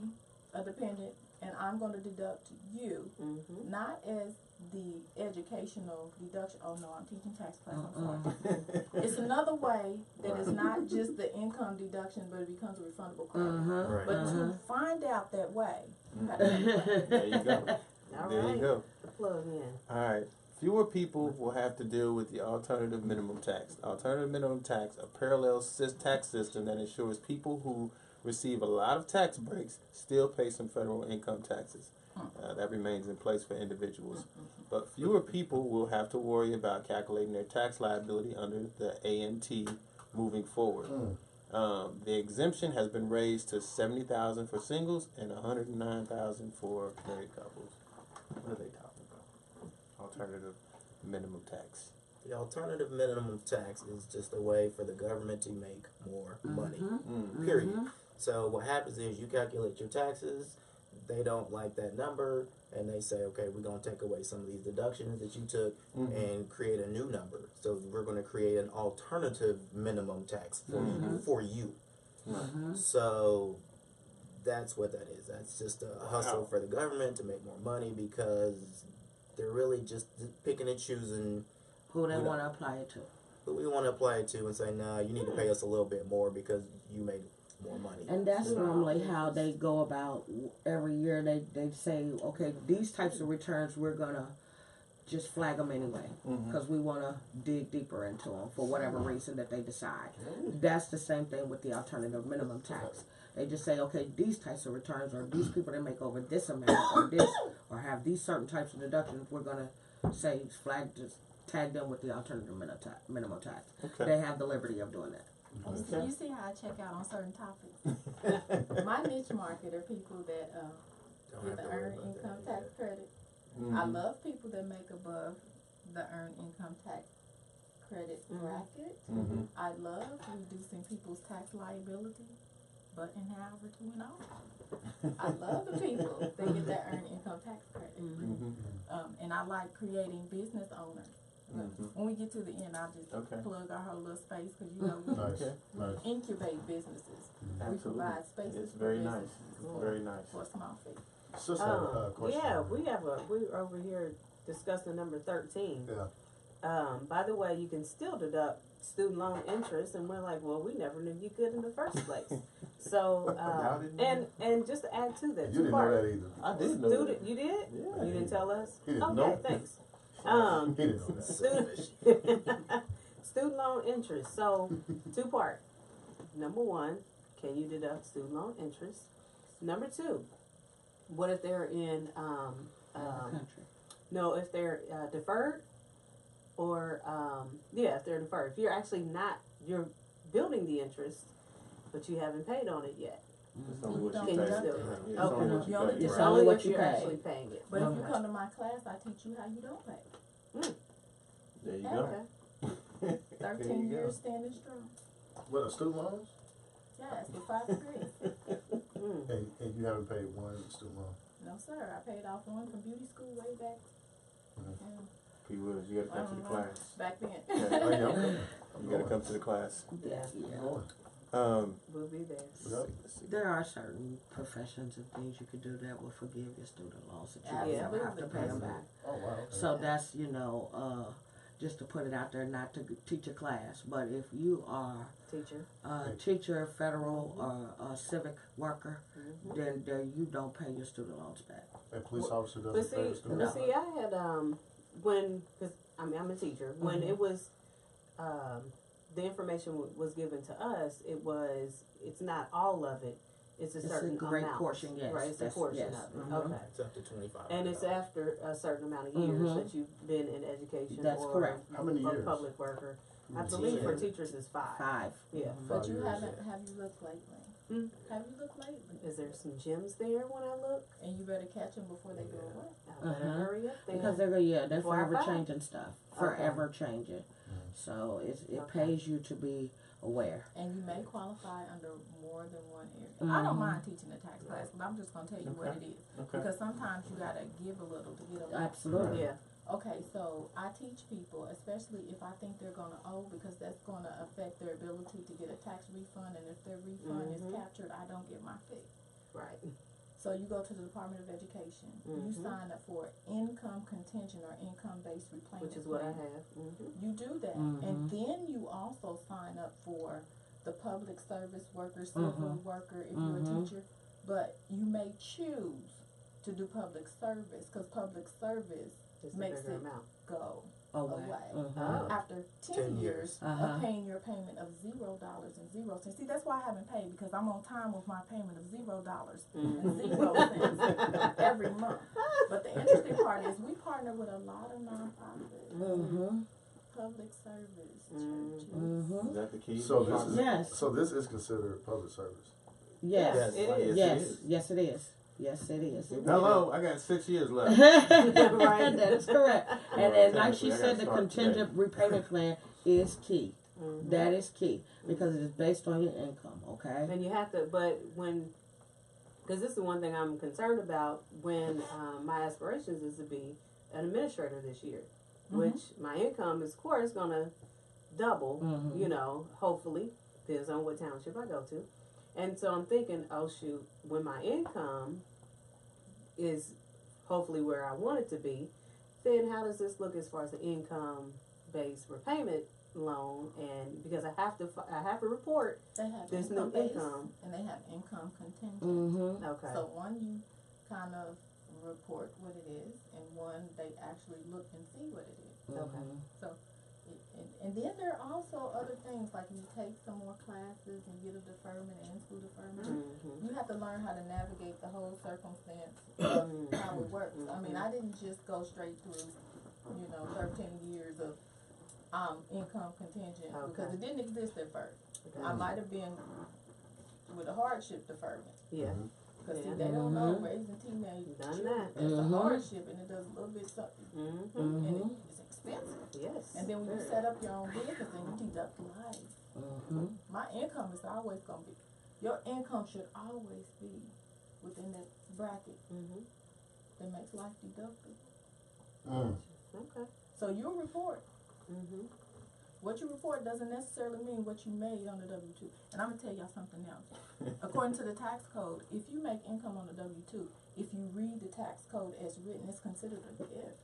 a dependent, and I'm going to deduct you Mm-hmm. not as the educational deduction. Oh no, I'm teaching tax class. I'm sorry. It's another way that is not just the income deduction, but it becomes a refundable credit. Mm-hmm. Right. But to find out that way, you have to have a plan. There you go. All There right. you go. The plug in. All right. Fewer people will have to deal with the alternative minimum tax. Alternative minimum tax, a parallel tax system that ensures people who receive a lot of tax breaks still pay some federal income taxes. That remains in place for individuals. But fewer people will have to worry about calculating their tax liability under the AMT moving forward. The exemption has been raised to $70,000 for singles and $109,000 for married couples. What are they talking about? Alternative minimum tax. The alternative minimum tax is just a way for the government to make more money. Period. So what happens is you calculate your taxes, they don't like that number, and they say, okay, we're going to take away some of these deductions that you took and create a new number. So we're going to create an alternative minimum tax for you. So that's what that is. That's just a hustle for the government to make more money because they're really just picking and choosing Who they want to apply it to. who we want to apply it to and say, nah, you need to pay us a little bit more because you make more money. And that's normally how they go about every year. They say, okay, these types of returns, we're going to just flag them anyway because we want to dig deeper into them for whatever reason that they decide. That's the same thing with the alternative minimum tax. They just say, okay, these types of returns or these people that make over this amount or this or have these certain types of deductions, we're going to say flag, just tag them with the alternative minimum tax. Okay. They have the liberty of doing that. Okay. You see how I check out on certain topics? My niche market are people that Don't get have the to worry earned about income that, tax credit. I love people that make above the earned income tax credit bracket. I love reducing people's tax liability, but in however to and off. I love the people that get that earned income tax credit. And I like creating business owners. When we get to the end, I'll just plug our whole little space because you know we Nice. incubate businesses. We Absolutely. provide spaces It's very for nice. businesses Very nice. for a small fee. Sister had a question. Yeah, we're over here discussing number 13. Yeah. By the way, you can still deduct student loan interest, and we're like, well, we never knew you could in the first place. So, Y'all didn't and just to add to that, You didn't know that either. I did know student, that. you did? Yeah. You didn't tell us? He didn't Okay, know. thanks. He didn't know that. Student loan interest. So, two-part. Number one, can you deduct student loan interest? Number two, what if they're in Country. no, if they're deferred, or if they're deferred. If you're actually not, you're building the interest, but you haven't paid on it yet. It's only what Don't you pay. deduct it. Yeah, it's Okay. only what you You only pay. do It's Right. only what if you you're pay. actually paying it. But if you Okay. come to my class, I teach you how you don't pay. There you Okay. go. 13 you go. years standing strong. What, a student loans? Yes, with 5 degrees. And you haven't paid one student loan? No, sir. I paid off one from beauty school way back. P. Willis, you gotta come to the class. Back then. Yeah, Oh, yeah, I'm coming. You gotta come to the class. Yeah. I'm going. We'll be there. Yep. Let's see. There are certain professions and things you could do that will forgive your student loans that you Yeah. never have to pay them back. Oh, wow. Okay. So that's, just to put it out there, not to teach a class, but if you are Teacher. a teacher, federal, or a civic worker, then you don't pay your student loans back. And police officer But doesn't pay the see, student No. loan? I had because I'm a teacher. When it was the information was given to us, it's not all of it. It's a It's a certain great amount. portion, yes. Right, it's a That's- portion yes. of it. Mhm. Okay. It's up to 25. And it's after a certain amount of years Mhm. that you've been in education That's or correct. How many a years? public worker. I Mhm. believe for Yeah. teachers it's 5. 5. Yeah. But 5 you years. have you looked lately? Hmm? Have you looked lately? Is there some gems there when I look? And you better catch them before they go away. I better hurry up then. Because they're Before I forever buy. changing stuff. Forever changing. So it Okay. pays you to be aware. And you may qualify under more than one area. I don't mind teaching a tax class, but I'm just going to tell you what it is. Okay. Because sometimes you got to give a little to get a lot. Absolutely. Yeah. Okay, so I teach people, especially if I think they're going to owe, because that's going to affect their ability to get a tax refund. And if their refund is captured, I don't get my fee. Right. So you go to the Department of Education. You sign up for income contingent or income-based repayment Which is what I plan. have. You do that, and then you also sign up for the public service worker, civil worker, if you're a teacher. But you may choose to do public service because public service Just a makes bigger it amount. go. away. Mhm. After 10 10 years Uh-huh. of paying your payment of $0.00. See, that's why I haven't paid, because I'm on time with my payment of $0.00 every month. But the interesting part is we partner with a lot of nonprofits, Mhm. public service, Mhm. churches. Mhm. Is that the key? So this is Yes. so this is considered public service. Yes. Yes, it is. Yes. Yes, it is. Yes, it is. It Hello, I got 6 years left. Right. That is correct. And then, like she Technically, I said, gotta the start contingent repayment plan is key. Mhm. That is key because it is based on your income. Okay. And you have to, but when, because this is one thing I'm concerned about when my aspirations is to be an administrator this year, which my income is, of course, going to double, Mhm. you know, hopefully, depends on what township I go to. And so I'm thinking, oh shoot, when my income is hopefully where I want it to be, then how does this look as far as the income-based repayment loan? And because I have to report They have this income new base income. and they have income contingent. Mhm. Okay. So one, you kind of report what it is, and one, they actually look and see what it is. Okay. Mhm. And then there are also other things, like you take some more classes and get a deferment and school deferment. Mhm. You have to learn how to navigate the whole circumstance of how it works. I mean, I didn't just go straight through, 13 years of income contingent because it didn't exist at first. Okay. I might have been with a hardship deferment. Yeah. Because Yeah. see, they don't know raising teenage Done children. that. That's a Mhm. hardship, and it does a little bit something, Mm-hmm. and Mhm. it's expensive. Yes. And then when you Very. set up your own business and you deduct life, Mhm. my income is always gonna be. Your income should always be within that bracket Mm-hmm. that makes life deductible. Okay. So you report. Mm-hmm. What you report doesn't necessarily mean what you made on the W-2. And I'm gonna tell y'all something else. According to the tax code, if you make income on the W-2, if you read the tax code as written, it's considered a gift.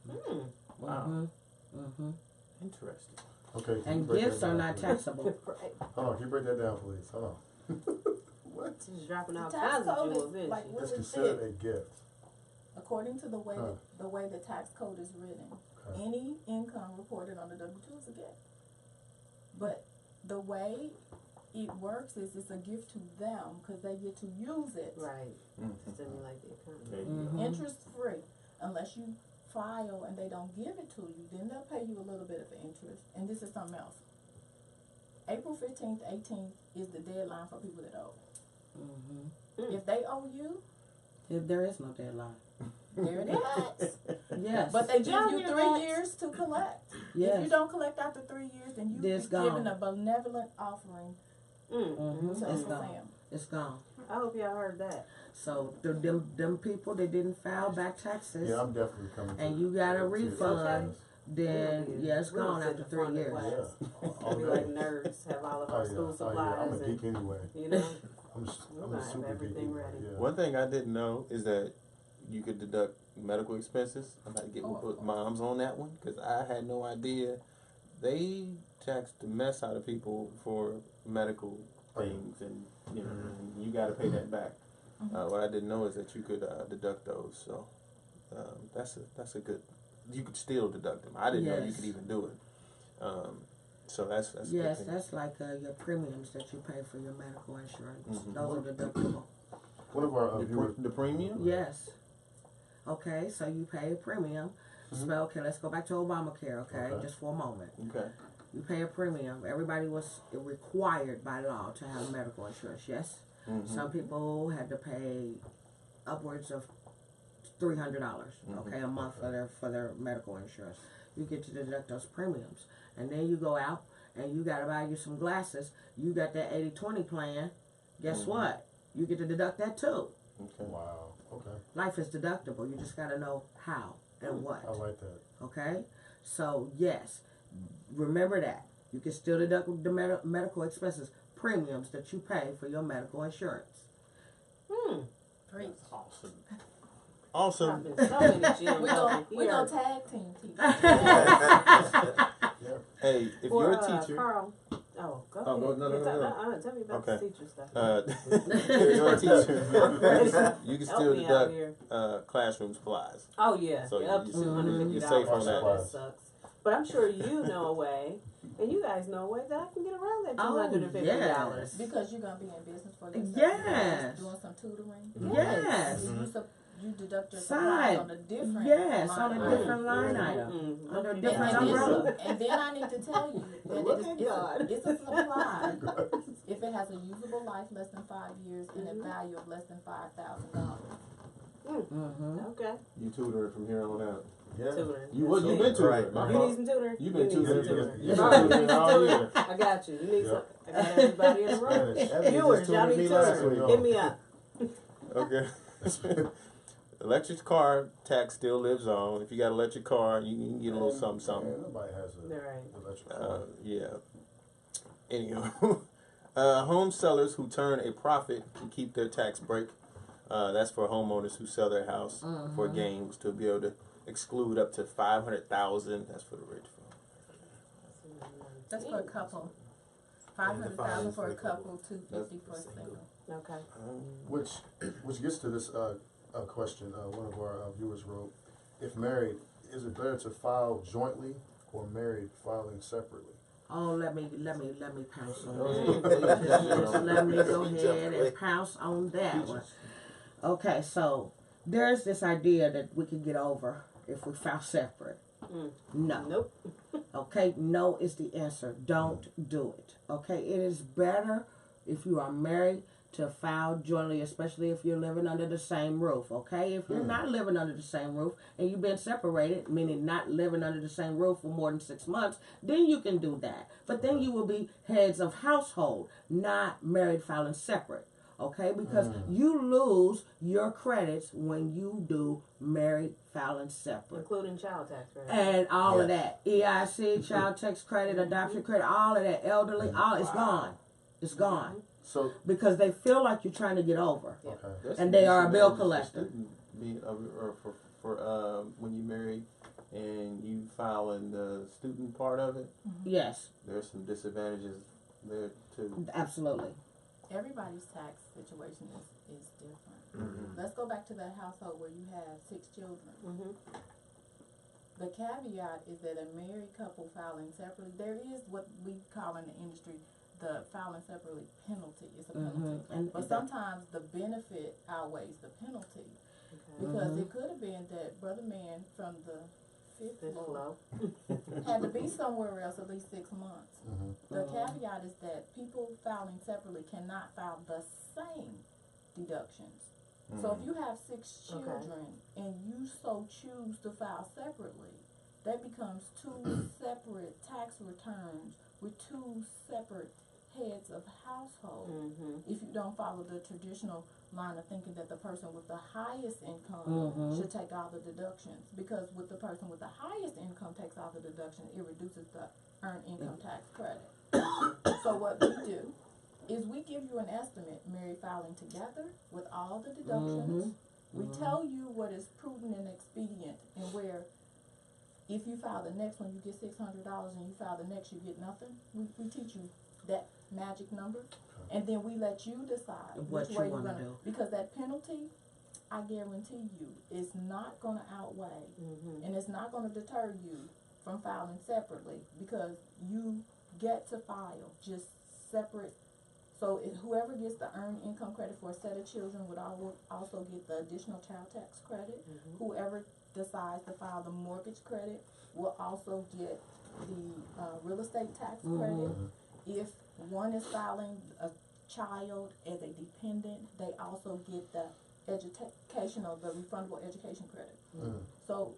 Mm. Wow. Mhm. Mhm. Interesting. Okay. Can you And break gifts that are down, not please? taxable. Right. Hold on. Can you break that down, please? Hold on. What? She's dropping The all tax kinds of code jewels, is isn't like she? what It's it considered said. a gift. According to the way Huh. the way the tax code is written, Okay. any income reported on the W-2 is a gift. But the way it works is it's a gift to them because they get to use it Right. Mhm. Stimulate the economy. There you go. Mhm. interest free, unless you file and they don't give it to you. Then they'll pay you a little bit of interest. And this is something else. April 15th, 18th is the deadline for people that owe. Mhm. If they owe you, If there is no deadline. there it is. Yes. But they give Y'all you hear 3 that? years to collect. If yes. you don't collect after 3 years, then you've It's been given gone. a benevolent offering Mhm. to It's Uncle gone. Sam. It's gone. I hope y'all heard that. So them people that didn't file back taxes, Yeah, I'm definitely coming. and to- you got a to- refund, then We'll be- yeah, it's we'll gone sit after in 3 front of years. class. Yeah. All Be day. like nerds, have all of our school I'm supplies a and, geek anyway. you know. I'm We're a gonna have super geek everything anyway. ready. Yeah. One thing I didn't know is that you could deduct medical expenses. I'm about to get with moms on that one because I had no idea. They tax the mess out of people for medical things, and and you got to pay that back. What I didn't know is that you could deduct those. So that's a good. You could still deduct them. I didn't know you Yes. could even do it. So that's a Yes, good thing. that's like your premiums that you pay for your medical insurance. Mhm. Those are deductible. One of our The viewers. the premium. Yes. Okay, so you pay a premium. So, okay, let's go back to Obamacare, okay, Okay. just for a moment. Okay. You pay a premium. Everybody was required by law to have medical insurance, yes? Mhm. Some people had to pay upwards of $300, okay, a month for their medical insurance. You get to deduct those premiums. And then you go out and you got to buy you some glasses. You got that 80-20 plan. Guess what? You get to deduct that too. Okay. Wow. Okay. Life is deductible. You just got to know how and what. I like that. Okay? So, yes, remember that. You can still deduct the medical expenses, premiums that you pay for your medical insurance. Great. Awesome. Awesome. Dropping so many gems We over gonna here. tag team teach. Hey, if For, you're a teacher, Carl. Oh, go Oh, ahead. go- no, no, no, no. Tell me about Okay. the teacher stuff. if you're a teacher, you can Help still me out deduct here. classroom supplies. Oh yeah, So up you- to you- $250. you're safe on that. That sucks. But I'm sure you know a way, and you guys know a way that I can get around that $250. Because you're gonna be in business for yourself. Yes. Doing some tutoring. Yes. You deduct your Side. supplies on a different Yes, line on a item. different line item. Mm-hmm. Under a And, different and umbrella. and then I need to tell you that Look at God. it's a supply if it has a usable life less than 5 years and a value of less than $5,000. Mm-hmm. Okay. You tutoring from here on out. Yeah. Tutoring. You been tutoring. Right. My You fault. need some tutoring? You've been You need some tutoring. Yeah. All right, you need tutoring some all tutoring. year. I got you. You need Yeah. some. I got everybody in the room. Spanish. Ebony Viewers, just y'all tutored need me last tutoring. week. Hit me up. Okay. Electric car tax still lives on. If you got an electric car, you can get a little something, something. Yeah, nobody has an Right. electric car. Yeah. Anyhow, home sellers who turn a profit can keep their tax break. That's for homeowners who sell their house for gains to be able to exclude up to $500,000. That's for the rich folks. That's for a couple. 500,000 for a couple, 250 for a single. Okay. Which gets to this question. One of our viewers wrote, if married, is it better to file jointly or married filing separately? Oh, let me pounce on that. Let me go ahead and pounce on that one. Okay, so there's this idea that we can get over if we file separate. No. Nope. Okay, no is the answer. Don't do it. Okay, it is better if you are married to file jointly, especially if you're living under the same roof. Okay, if you're not living under the same roof and you've been separated, meaning not living under the same roof for more than 6 months, then you can do that. But then you will be heads of household, not married filing separate. Okay, because you lose your credits when you do married filing separate. Including child tax, right? And all of that. EIC, child tax credit, adoption credit, all of that, elderly, all it's gone. It's gone. So, Because they feel like you're trying to get over. okay. And they are a bill collector. For when you marry and you file in the student part of it, Yes, there's some disadvantages there too. absolutely. Everybody's tax situation is different. Let's go back to that household where you have 6 children. Mm-hmm. The caveat is that a married couple filing separately, there is what we call in the industry the filing separately penalty. It's a penalty. And But sometimes the benefit outweighs the penalty. Because it could have been that Brother Man from the 5th This floor flow. had to be somewhere else at least 6 months. Mhm. The caveat is that people filing separately cannot file the same deductions. So if you have 6 Okay. children and you so choose to file separately, that becomes 2 separate tax returns with 2 separate heads of household. Mm-hmm. If you don't follow the traditional line of thinking that the person with the highest income should take all the deductions, because with the person with the highest income takes all the deduction, it reduces the earned income tax credit. So what we do is we give you an estimate, married filing together with all the deductions. We tell you what is prudent and expedient, and where if you file the next one you get $600 and you file the next you get nothing. We teach you that magic number, and then we let you decide What which you way you're wanna gonna do. because that penalty, I guarantee you, is not gonna outweigh and it's not gonna deter you from filing separately, because you get to file just separate. So if whoever gets the earned income credit for a set of children would also get the additional child tax credit. Whoever decides to file the mortgage credit will also get the real estate tax credit. If one is filing a child as a dependent, they also get the educational, the refundable education credit. So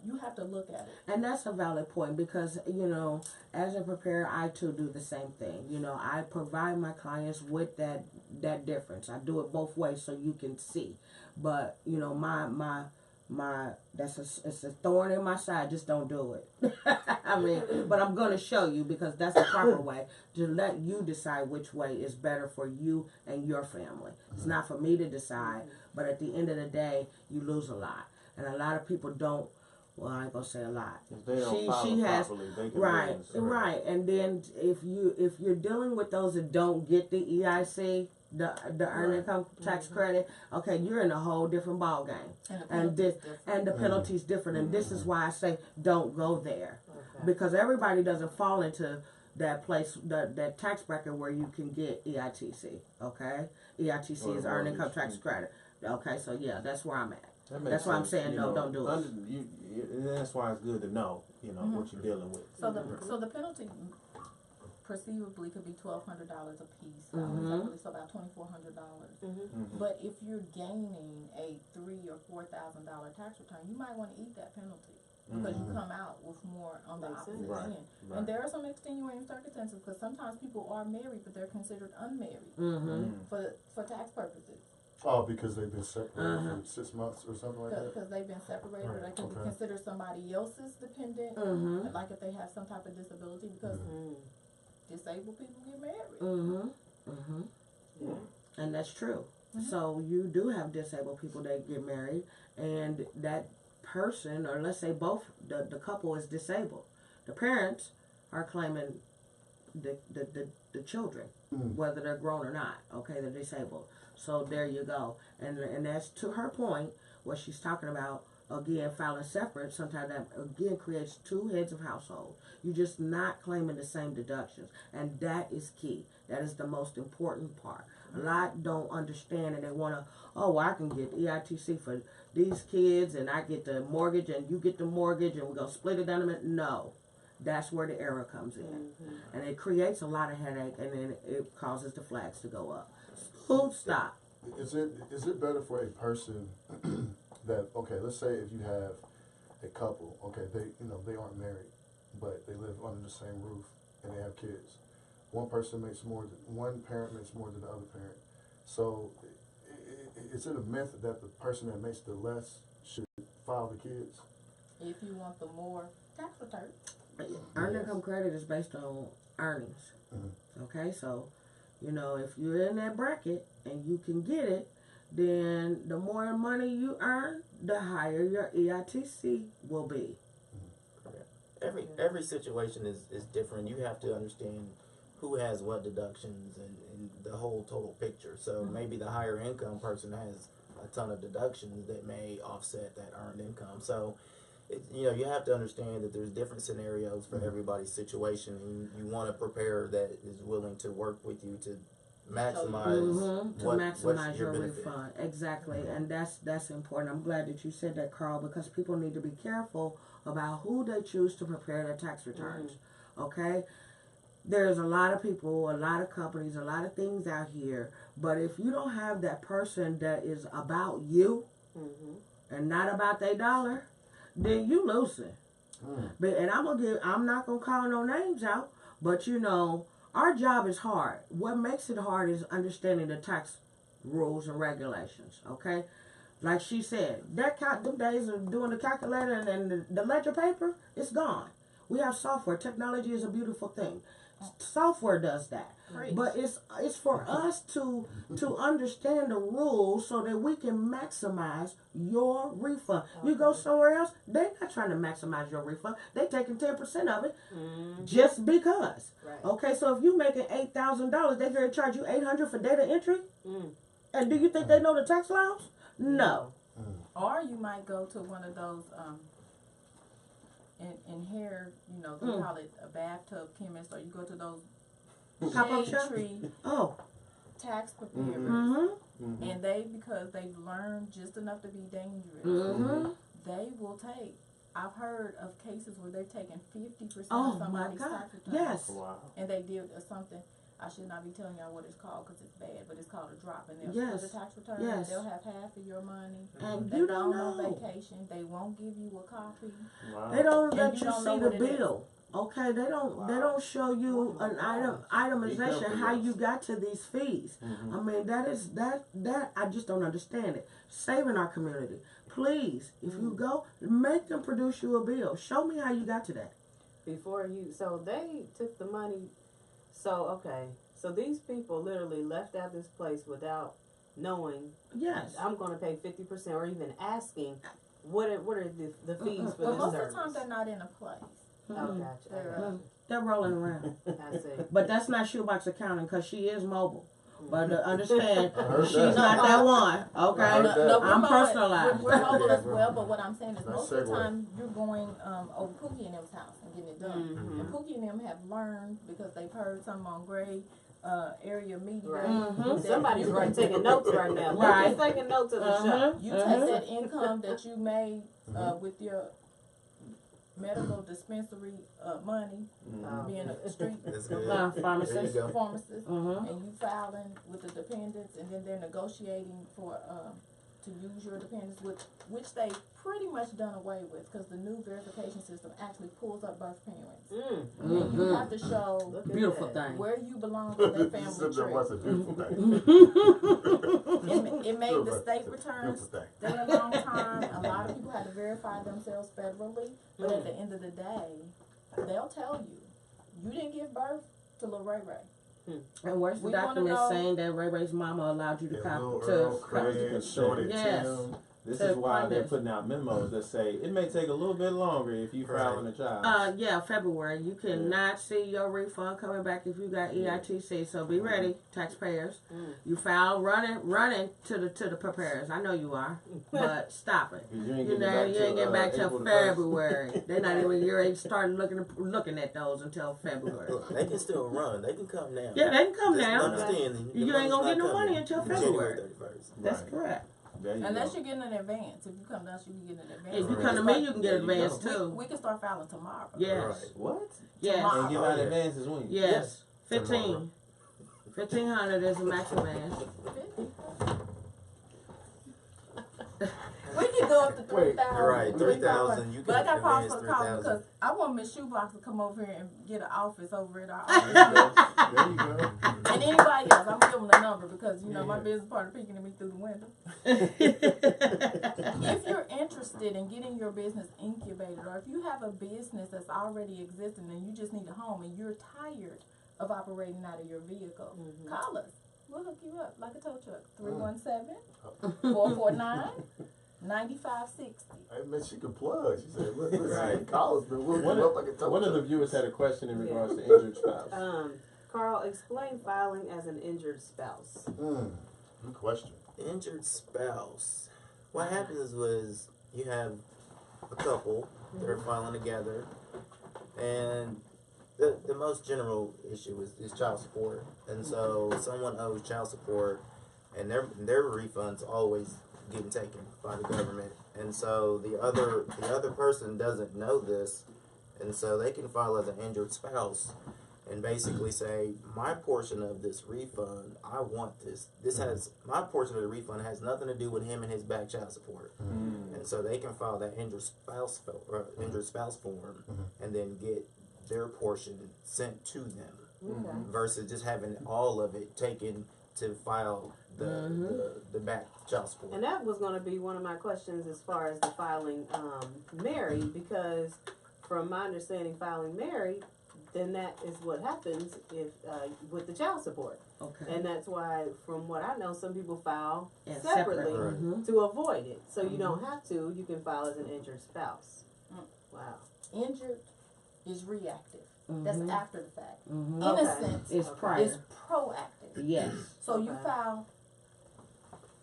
you have to look at it. And that's a valid point, because, you know, as a preparer, I too do the same thing. You know, I provide my clients with that difference. I do it both ways so you can see. But, you know, it's a thorn in my side. Just don't do it. I mean, but I'm going to show you, because that's the proper way to let you decide which way is better for you and your family. It's not for me to decide, but at the end of the day, you lose a lot. And a lot of people don't. Well, I ain't gonna say a lot. If they don't follow properly, they can right. And then if you're dealing with those that don't get the EIC, the earned income tax credit, okay, you're in a whole different ball game. And the And the penalty's different, and this is why I say don't go there. Okay. Because everybody doesn't fall into that place, that tax bracket where you can get EITC, okay? EITC Or is earned income mortgage. tax credit. Okay, so yeah, that's where I'm at. That makes That's why I'm sense, saying you no, know, don't do it. And that's why it's good to know, you know, what you're dealing with. So the penalty perceivably could be $1,200 a piece, Mhm. so about $2,400. Mm-hmm. But if you're gaining a $3,000 or $4,000 tax return, you might want to eat that penalty because you come out with more on the Makes opposite sense. Right, end. right. And there are some extenuating circumstances because sometimes people are married, but they're considered unmarried Mm-hmm. for tax purposes Oh, because they've been separated Uh-huh. for 6 months or something like that? because they've been separated. Or they can be Okay. considered somebody else's dependent, Mm-hmm. like if they have some type of disability because disabled people get married. Mm-hmm. Mm-hmm. Yeah. And that's true. So you do have disabled people that get married, and that person, or let's say both, the couple is disabled. The parents are claiming the children, whether they're grown or not. Okay, they're disabled. So there you go. And that's to her point, what she's talking about. Again, filing separate, sometimes that again creates two heads of household. You're just not claiming the same deductions, and that is key. That is the most important part. A lot don't understand, and they want to, oh, well, I can get EITC for these kids, and I get the mortgage, and you get the mortgage, and we're going to split it down a minute. No. That's where the error comes in. And it creates a lot of headache, and then it causes the flags to go up. Full stop. Is it better for a person that, okay, let's say if you have a couple, okay, they aren't married, but they live under the same roof and they have kids. One parent makes more than the other parent. So is it a myth that the person that makes the less should file the kids? If you want the more tax return. Earned income credit is based on earnings. Okay, so, if you're in that bracket and you can get it, then the more money you earn, the higher your EITC will be. Every situation is different. You have to understand who has what deductions and the whole total picture. So maybe the higher income person has a ton of deductions that may offset that earned income. So you have to understand that there's different scenarios for everybody's situation, and you want to prepare that is willing to work with you to maximize To what's maximize your benefit. refund. Exactly. And that's important. I'm glad that you said that, Carl, because people need to be careful about who they choose to prepare their tax returns. Okay? There's a lot of people, a lot of companies, a lot of things out here, but if you don't have that person that is about you and not about their dollar, then you losing. But and I'm not gonna call no names out, but our job is hard. What makes it hard is understanding the tax rules and regulations. Okay, like she said, them days of doing the calculator and the ledger paper, it's gone. We have software. Technology is a beautiful thing. Software does that. But it's for us to understand the rules so that we can maximize your refund. You go somewhere else, they're not trying to maximize your refund. They're taking 10% of it just because. Right. Okay, so if you're making $8,000, they're going to charge you $800 for data entry. And do you think they know the tax laws? No. Or you might go to one of those in hair, they call it a bathtub chemist, or you go to those Pop-up shade shop? tree Oh. tax preparers, and because they've learned just enough to be dangerous, they will take. I've heard of cases where they've taken 50% Oh of my somebody's God. tax return. Yes. Wow. And they did something. I should not be telling y'all what it's called because it's bad, but it's called a drop. And they'll Yes. split the tax return. Yes. They'll have half of your money. And They you go don't on know. vacation. They won't give you a copy. Wow. They don't And let you you don't see know the what it is. bill. Okay, they don't show you an itemization careful, how yes. you got to these fees. I mean that I just don't understand it. Saving our community. Please, if you go, make them produce you a bill. Show me how you got to that. So they took the money. So these people literally left out this place without knowing. Yes. I'm going to pay 50%, or even asking, what are the fees for But this most service? of the time they're not in a place. Oh, gotcha. They're, I They're rolling around. see. But that's not shoebox accounting because she is mobile. But understand, I heard she's that. not that one. I Okay, heard that. we're I'm mobile- personalized. We're mobile as Yeah, well, but what I'm saying is Nice most of the segue. time you're going over Pookie and them's house and getting it done. Mhm. And Pookie and them have learned because they've heard something on Gray area media. Right. Mhm. that Somebody's you- right taking notes right now. Right. Nobody's taking notes of the show. Uh-huh. You take that income that you made with your medical dispensary money, being a street That's good. Pharmacist. There you go. pharmacist, Mhm. and you filing with the dependents, and then they're negotiating for to use your dependents, which they pretty much done away with, because the new verification system actually pulls up birth parents, and you Mhm. have to show Look at Beautiful that. thing. where you belong to that family Sit there, what's tree. a beautiful thing. It made the state Beautiful returns thing. stay a long time. A lot of people had to verify themselves federally, but at the end of the day, they'll tell you, you didn't give birth to Lil Ray Ray. And where's the We wanna document know- saying that Ray Ray's mama allowed you to Yeah, Lil copy Earl, to? Craig, Shorty, Yes. Tim. This To is why fund they're this. putting out memos that say it may take a little bit longer if you filing a child. Yeah, February. You cannot see your refund coming back if you got EITC. So be ready, taxpayers. You file running to the preparers. I know you are, but stop it. 'Cause you ain't You getting know, back you till, ain't get back till April the 1st. February. They're not even. You ain't started looking at those until February. Look, they can still run. They can come now. Yeah, they can come Just now. understand that the You ain't money's gonna not get no coming money until January February. 31st. That's Right. correct. There you Unless go. you're getting an advance. If you come to us, you can get an advance. If you Right. come to me, you can get There you advance go. too. We can start filing tomorrow. Yes. Right. What? Yes. Tomorrow. And give Oh, out yeah. advances when? Yes. Tomorrow. 1,500 is the max advance. We can go up to 3,000. Right, 3,000, you But I can got pause advance for the call 3,000. because I want Miss Shoebox to come over here and get an office over at our There office. you go. And anybody else, I'm giving the number because you know my business partner peeking at me through the window. If you're interested in getting your business incubated, or if you have a business that's already existing and you just need a home and you're tired of operating out of your vehicle, call us. We'll hook you up like a tow truck. 317-449-9560. Hey, man, she can plug. She said, listen, Right. call us, man. We'll One get up like a of, one of the tow viewers had a question in regards to injured spouse. Carl, explain filing as an injured spouse. Good question. Injured spouse. What happens was you have a couple that are filing together, and the most general issue is child support. And so someone owes child support, and their refunds always getting taken by the government. And so the other person doesn't know this, and so they can file as an injured spouse and basically say, my portion of this refund, I want this. My portion of the refund has nothing to do with him and his back child support. And so they can file that injured spouse form and then get their portion sent to them versus just having all of it taken to file the back child support. And that was going to be one of my questions as far as the filing married, because from my understanding, filing married, then that is what happens if with the child support. Okay. And that's why, from what I know, some people file And separately separate. Mhm. to avoid it. So you don't have to. You can file as an injured spouse. Wow. Injured is reactive. That's after the fact. Mhm. Innocent It's Okay. prior. is proactive. Yes. So you Okay. file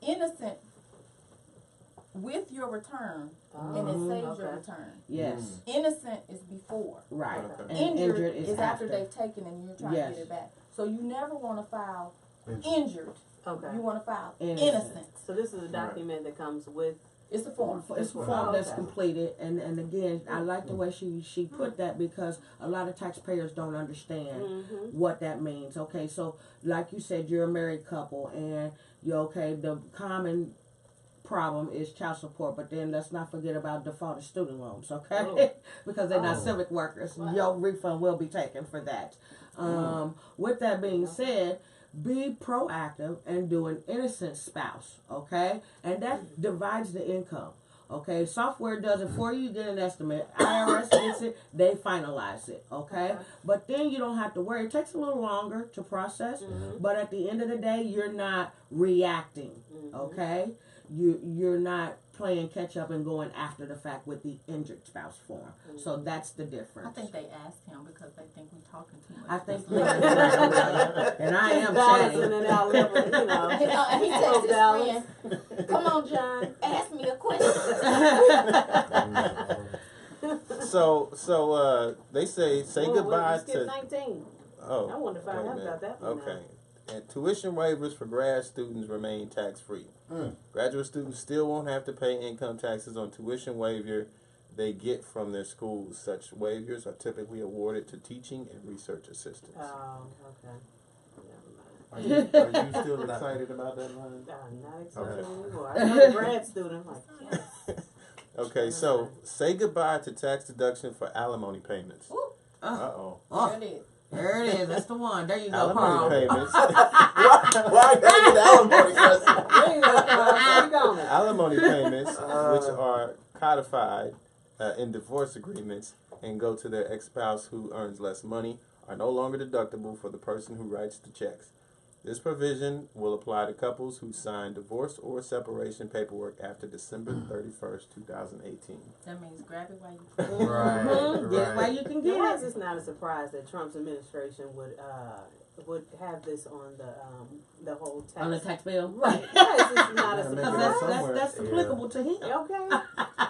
innocent with your return, and it saves your Okay. return. Yes. Innocent is before. Right. Okay. And Injured, is is after they've taken and you're trying Yes. to get it back. So you never want to file Injured. injured. Okay. You want to file Innocent. innocent. So this is a document that comes with. It's a form. It's a Oh, form that's okay. completed, and again, I like the way she put that because a lot of taxpayers don't understand what that means. Okay, so like you said, you're a married couple, and you're okay. The common problem is child support, but then let's not forget about defaulted student loans, okay? Because they're not civic workers. Wow. Your refund will be taken for that. With that being said, be proactive and do an innocent spouse, okay? And that divides the income, okay? Software does it for you. You get an estimate. IRS gets it. They finalize it, okay? But then you don't have to worry. It takes a little longer to process, but at the end of the day, you're not reacting, okay? You're not playing catch up and going after the fact with the injured spouse form. So that's the difference. I think they asked him because they think we talking too much. I think and I am Dallas chatting. and our level, you know. He texted Dallas. his friend, Come on, John. ask me a question. So they say Whoa, goodbye you skipped to 19. oh I wanted to find wait a out minute. about that one. Okay. And tuition waivers for grad students remain tax-free. Graduate students still won't have to pay income taxes on tuition waiver they get from their schools. Such waivers are typically awarded to teaching and research assistants. Oh, okay. Never mind. Are you still excited about that line? I'm not excited Okay. anymore. I was a grad student. I'm like, yes. Okay, so say goodbye to tax deduction for alimony payments. Ooh. Uh-oh. Oh, There it is. there it is. That's the one. There you go, Alimony Carl. payments. Why gotta get alimony question? There you go, Carl. Keep going. Alimony payments, which are codified in divorce agreements and go to their ex-spouse who earns less money, are no longer deductible for the person who writes the checks. This provision will apply to couples who sign divorce or separation paperwork after December 31st, 2018. That means grab it while you Right, Mhm. Get it while right. you can Why get is it. this not a surprise that Trump's administration would have this on the whole tax? On the tax bill. Right. Why is this not a Yeah, make it surprise? up somewhere. That's Yeah. applicable to him. Okay.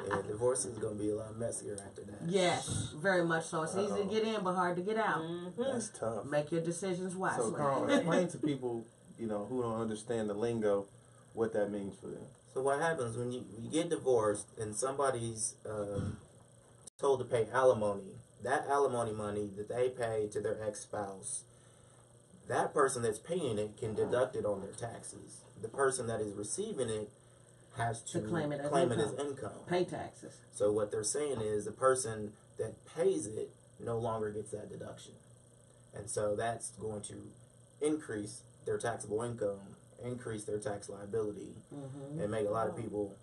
Yeah, divorce is gonna be a lot messier after that. Yes, very much so. It's easy to get in, but hard to get out. Mm-hmm. That's tough. Make your decisions wisely. So, Carl, explain to people, who don't understand the lingo, what that means for them. So what happens when you get divorced and somebody's told to pay alimony? That alimony money that they pay to their ex-spouse, that person that's paying it can deduct it on their taxes. The person that is receiving it has to To claim it as income. Pay taxes. So what they're saying is the person that pays it no longer gets that deduction. And so that's going to increase their taxable income, increase their tax liability, and make a lot of people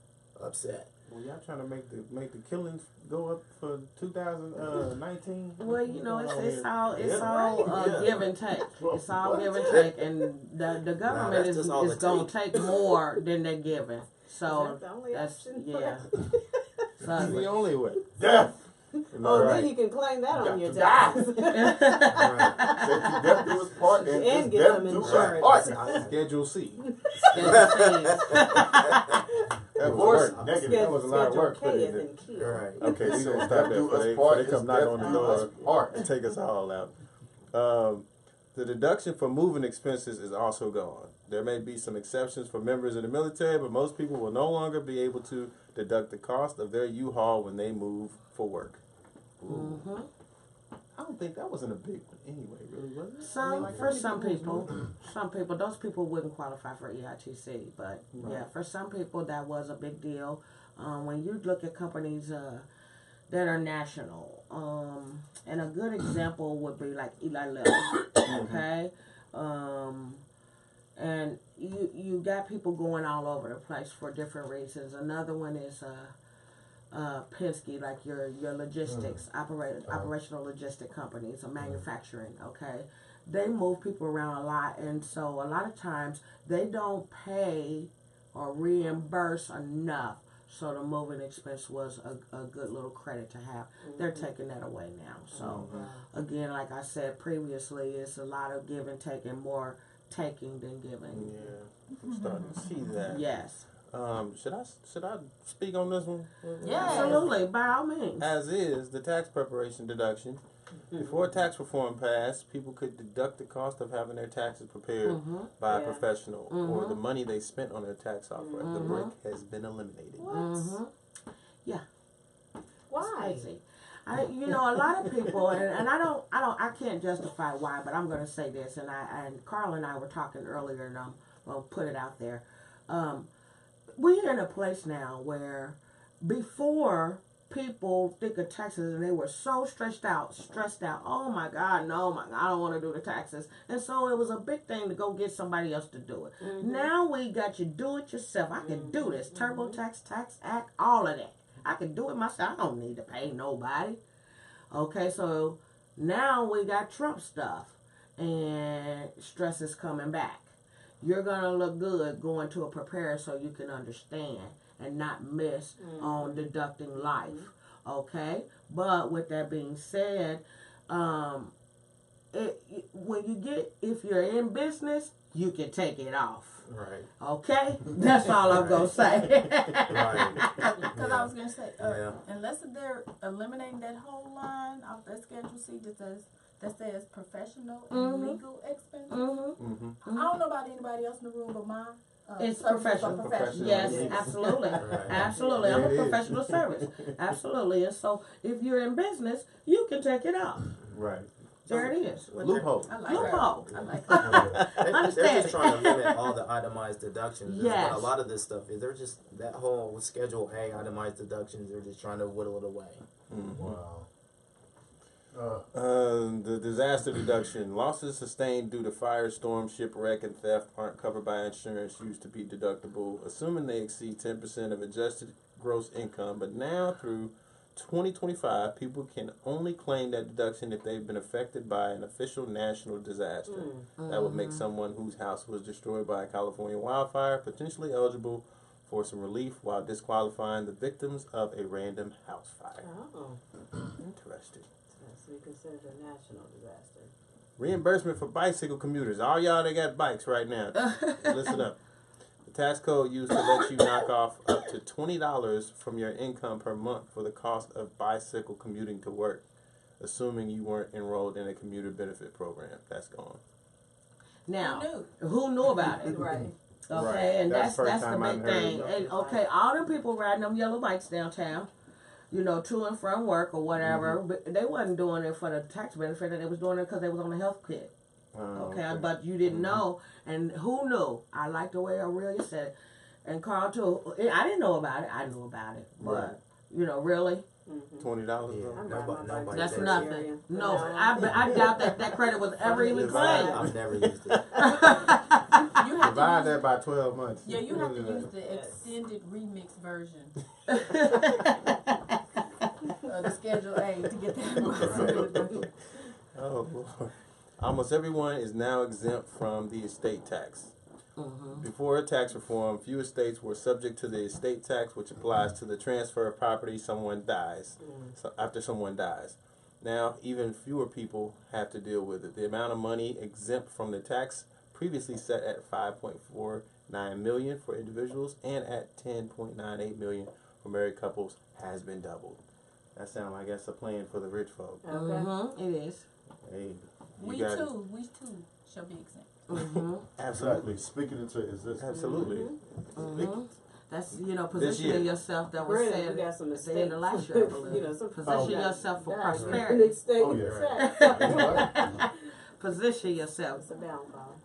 upset. Well, y'all trying to make the killings go up for 2019? Well, it's all Yeah. give and take. It's all give and take, and the government that's is just all it going takes. to take more than they're giving. So That's the only that's option. yeah. That's the So, only way. Death. Oh, Right. then you can claim that on your to taxes. Right. Take death do his part and And just get death some do his insurance. part. Schedule C. That was Divorce. work. Negative. That was a lot of work Schedule put K in as it. in kill. Right. Okay, we So gonna stop death that do before us they part come is knock death on the do door us part. and take us all out. The deduction for moving expenses is also gone. There may be some exceptions for members of the military, but most people will no longer be able to deduct the cost of their U-Haul when they move for work. Ooh. I don't think that wasn't a big one anyway, really, was it? for some people, those people wouldn't qualify for EITC, but yeah, for some people that was a big deal. When you look at companies that are national, and a good example would be like Eli Lilly, okay, and you got people going all over the place for different reasons. Another one is Penske, like your logistics, operational logistic companies, or manufacturing, okay? They move people around a lot, and so a lot of times they don't pay or reimburse enough, so the moving expense was a good little credit to have. They're taking that away now. So, again, like I said previously, it's a lot of give and take, and more taking than giving. Yeah, I'm starting to see that. Yes. Should I speak on this one? Yeah. Absolutely, by all means. As is the tax preparation deduction. Before tax reform passed, people could deduct the cost of having their taxes prepared by a Yeah. professional or the money they spent on their tax software. The break has been eliminated. Yeah. Why? Crazy. A lot of people, and I can't justify why, but I'm going to say this, and Carl and I were talking earlier, and I'll put it out there. We're in a place now where before people think of taxes and they were so stressed out, oh my God, no, I don't want to do the taxes. And so it was a big thing to go get somebody else to do it. Now we got you do it yourself. I can do this. TurboTax, Tax Act, all of that. I can do it myself. I don't need to pay nobody. Okay, so now we got Trump stuff and stress is coming back. You're going to look good going to a preparer so you can understand and not miss on deducting life. Okay? But with that being said, if you're in business, you can take it off. Right. Okay? That's all I'm going to say. Right. Because I was going to say, Yeah. unless they're eliminating that whole line off that Schedule C that says professional and Mhm. legal expenses. Mm-hmm. I don't know about anybody else in the room, but my It's services are professional. professional. Yes, Legal. absolutely. Right. Absolutely. I'm There a it is. professional service. Absolutely. And so if you're in business, you can take it off. Right. There it is. Loophole. I like Loophole. that. I like Yeah. that. They're Understand. just trying to limit all the itemized deductions. Is Yes. what a lot of this stuff is. They're just that whole Schedule A itemized deductions. They're just trying to whittle it away. Wow. The disaster deduction. Losses sustained due to fire, storm, shipwreck, and theft aren't covered by insurance used to be deductible, assuming they exceed 10% of adjusted gross income. But now through 2025, people can only claim that deduction if they've been affected by an official national disaster. That would make someone whose house was destroyed by a California wildfire potentially eligible for some relief while disqualifying the victims of a random house fire. Oh, Interesting. that's to be considered a national disaster. Reimbursement for bicycle commuters. All y'all that got bikes right now, listen up. The tax code used to let you knock off up to $20 from your income per month for the cost of bicycle commuting to work, assuming you weren't enrolled in a commuter benefit program. That's gone. Now, Who who knew about it? Right. Okay, Right. and That's that's the first the time big I've heard thing. of it. And, okay, all them people riding them yellow bikes downtown, you know, to and from work or whatever, but they wasn't doing it for the tax benefit. They was doing it because they was on the health kit. Okay, but you didn't know, and who knew? I like the way Aurelia said it, and Carl too. I didn't know about it. I knew about it, but Right. you know, really, $20. Yeah. though? I'm Nobody- riding my bike nobody that's to does. the nothing. area. No, From now on. I doubt that credit was ever even claimed. I've never used it. You have Divide to use, that by 12 months. yeah, you have to What is use that? the extended remix version of the Schedule A to get that. Oh, Lord. Almost everyone is now exempt from the estate tax. Before tax reform, few estates were subject to the estate tax, which applies to the transfer of property someone dies. So after someone dies. Now, even fewer people have to deal with it. The amount of money exempt from the tax previously set at $5.49 million for individuals and at $10.98 million for married couples has been doubled. That sounds like that's a plan for the rich folk. Okay. It is. Hey, you We got it. too shall be exempt. Exactly. Speaking into existence. Absolutely. That's, you know, This year. positioning yourself. That was Granted, said we got some at the end of last estates. year, I believe. You know, some Position people yourself for died. prosperity. They stay Oh, in yeah. the tax. Right. Position yourself. It's a downfall.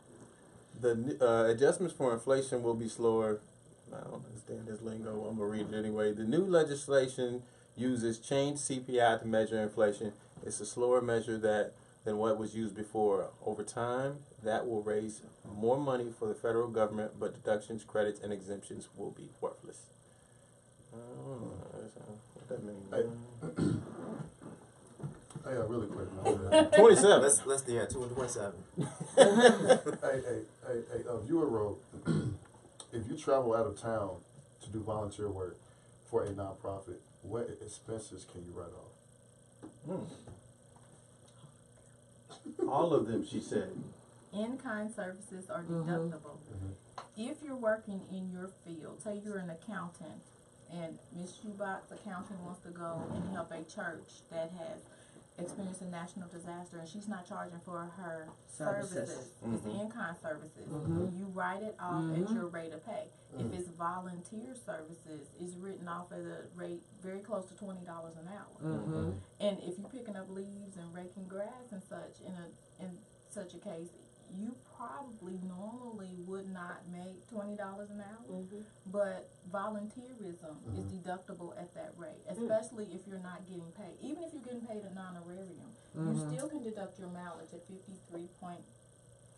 The adjustments for inflation will be slower. I don't understand this lingo. I'm gonna read it anyway. The new legislation uses changed CPI to measure inflation. It's a slower measure than what was used before. Over time, that will raise more money for the federal government, but deductions, credits, and exemptions will be worthless. I don't know what that means. Hey, really quick, man. 27. Let's 227. Hey, viewer road. If you travel out of town to do volunteer work for a nonprofit, what expenses can you write off? All of them, she said. In-kind services are deductible. If you're working in your field, say you're an accountant, and Ms. Schubach's accountant wants to go and help a church that has experienced a national disaster, and she's not charging for her services. It's in-kind services. You write it off at your rate of pay. If it's volunteer services, it's written off at a rate very close to $20 an hour. And if you're picking up leaves and raking grass and such, in such a case, you probably normally would not make $20 an hour, but volunteerism is deductible at that rate, especially if you're not getting paid. Even if you're getting paid an honorarium, you still can deduct your mileage at 53.5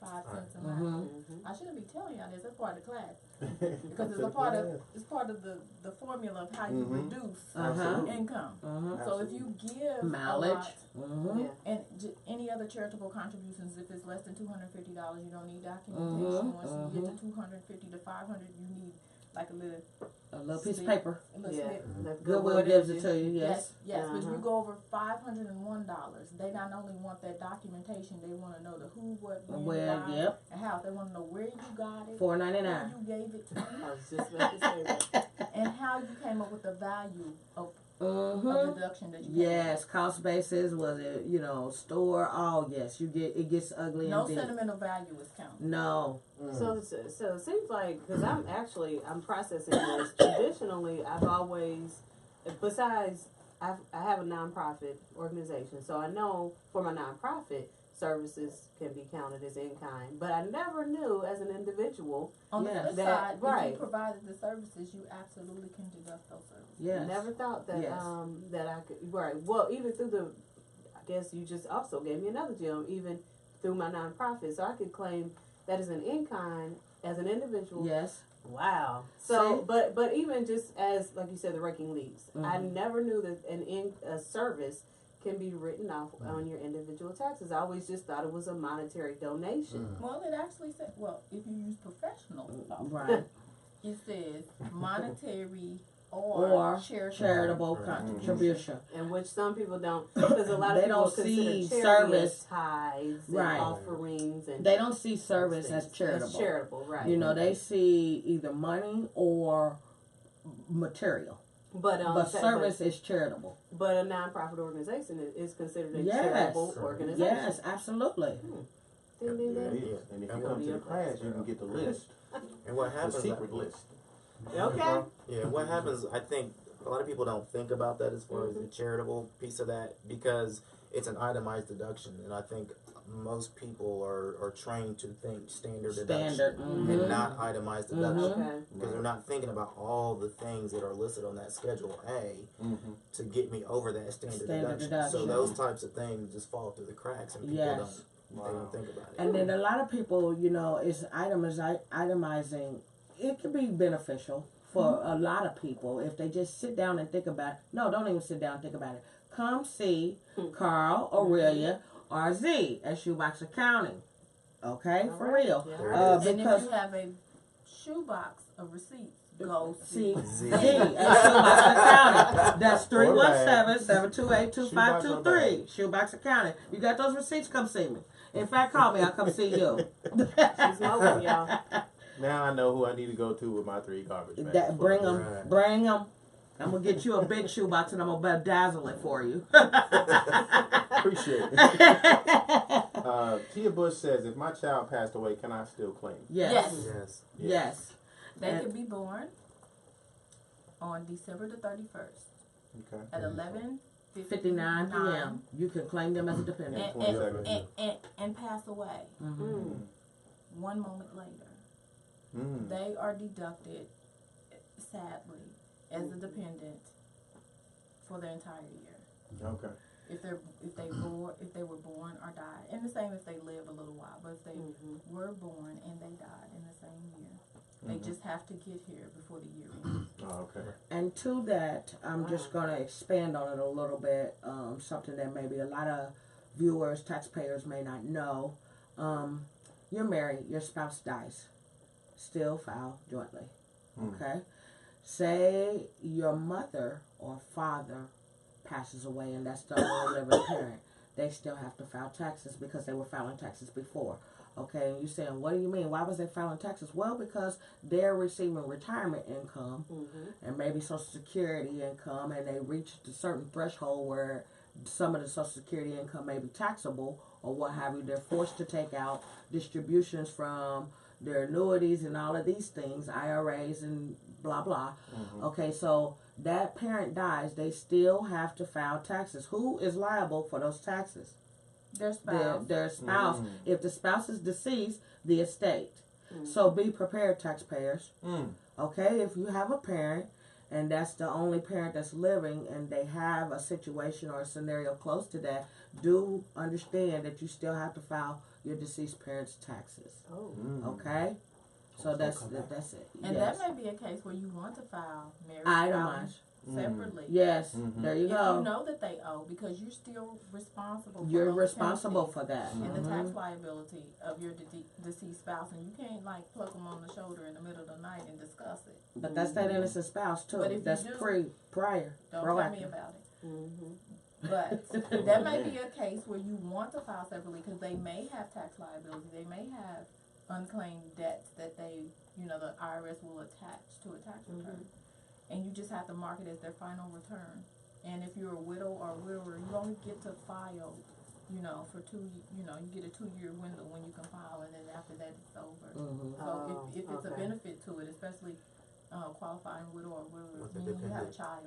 cents a mile. I shouldn't be telling y'all this. That's part of the class because it's part of the formula of how you reduce income. So if you give Mileage. a lot, and any other charitable contributions, if it's less than $250, you don't need documentation. Once you get to $250 to $500, you need like a little piece of slip. paper. A little Yeah. slip. That Goodwill gives it to you. Yes. Yes, but Uh-huh. you go over $501. They not only want that documentation, they want to know the who, what, when, Well, why, yep. and how. They want to know where you got it, $4.99. who you gave it to, I was just about to say that. and how you came up with the value of Mm-hmm. deduction that you Yes, cost basis, was it, store, all, yes, it gets ugly had. No and deep. sentimental value is counted. No. So it seems like, because I'm processing this. Traditionally, I've always, besides, I have a nonprofit organization, so I know for my nonprofit, services can be counted as in kind. But I never knew as an individual. On the Yes. flip That- side, if right. you provided the services, you absolutely can deduct those services. Yes. Never thought that Yes. that I could. Right. Well, even through I guess you just also gave me another gem. Even through my nonprofit, so I could claim that as an in kind as an individual. Yes. Wow. So, See? but even just as like you said, the raking leaves. I Mhm. never knew that a service can be written off on your individual taxes. I always just thought it was a monetary donation. Well, it actually said, well, if you use professional law, Right. it says monetary Or or charitable. Charitable contribution. In which some people don't, because a lot of They people don't consider see charity service. as tithes and Right. offerings and They don't see service things. as charitable. As charitable, right? They see either money or material. But But service is charitable. but a nonprofit organization is considered a Yes. charitable organization. Yes, absolutely. Ding, ding, Yeah, ding. yeah. And if you And come what- to the class, you can get the list, And what the happens? secret list. Okay. Yeah, what happens? I think a lot of people don't think about that as far as the charitable piece of that because it's an itemized deduction, and I think most people are trained to think standard deduction Mhm. and not itemized deduction Okay. because they're not thinking about all the things that are listed on that Schedule A Mm-hmm. to get me over that standard deduction. So deduction. those types of things just fall through the cracks, and people Yes. they don't think about it. And then a lot of people, is itemizing. It can be beneficial for a lot of people if they just sit down and think about it. No, don't even sit down and think about it. Come see Carl, Aurelia, or Z at Shoebox Accounting. Okay, for real. Yeah. There it Uh, is. And because if you have a shoebox of receipts, go see. see Z. Z at Shoebox Accounting. That's 317-728-2523. Shoebox Accounting. You got those receipts? Come see me. In fact, call me. I'll come see you. She's mobile, y'all. Now I know who I need to go to with my 3 garbage bags. That bring them, Right. bring them. I'm gonna get you a big shoebox and I'm gonna bedazzle it for you. Appreciate it. Tia Bush says, if my child passed away, can I still claim? Yes. Yes. Yes. Yes. They And- could be born on December the 31st Okay. at 59 p.m. You can claim them as a dependent. and, 27. and pass away Mhm. 1 moment later. Mm. They are deducted, sadly, as a dependent for their entire year. Okay. If they were born or died, and the same if they live a little while. But if they were born and they died in the same year, they just have to get here before the year ends. Oh, okay. And to that, I'm just gonna expand on it a little bit. Something that maybe a lot of viewers, taxpayers may not know. You're married, your spouse dies. Still file jointly. Okay? Say your mother or father passes away and that's the only living parent. They still have to file taxes because they were filing taxes before. Okay, and you're saying, what do you mean? Why was they filing taxes? Well, because they're receiving retirement income and maybe Social Security income, and they reached a certain threshold where some of the Social Security income may be taxable or what have you. They're forced to take out distributions from their annuities and all of these things, IRAs and blah blah. Okay, so that parent dies, they still have to file taxes. Who is liable for those taxes? Their spouse. Their spouse. If the spouse is deceased, the estate. So be prepared, taxpayers. Okay, if you have a parent and that's the only parent that's living and they have a situation or a scenario close to that, do understand that you still have to file your deceased parent's taxes. Okay? So that's it. And Yes. that may be a case where you want to file marriage Itemized. separately. Yes, Mhm. there you If you go. know that they owe, because you're still responsible for You're those responsible penalties for that. and the Mhm. tax liability of your deceased spouse, and you can't like pluck them on the shoulder in the middle of the night and discuss it. But that's that innocent spouse too. But if you That's do, prior. Don't tell me Proactive. about it. Mm-hmm. But that may be a case where you want to file separately because they may have tax liability. They may have unclaimed debts that they, the IRS will attach to a tax return. And you just have to mark it as their final return. And if you're a widow or a widower, you only get to file, for you get a 2-year window when you can file, and then after that it's over. Mhm. So if it's a okay. benefit to it, especially qualifying widow or widower, With the meaning you have a dependent. child,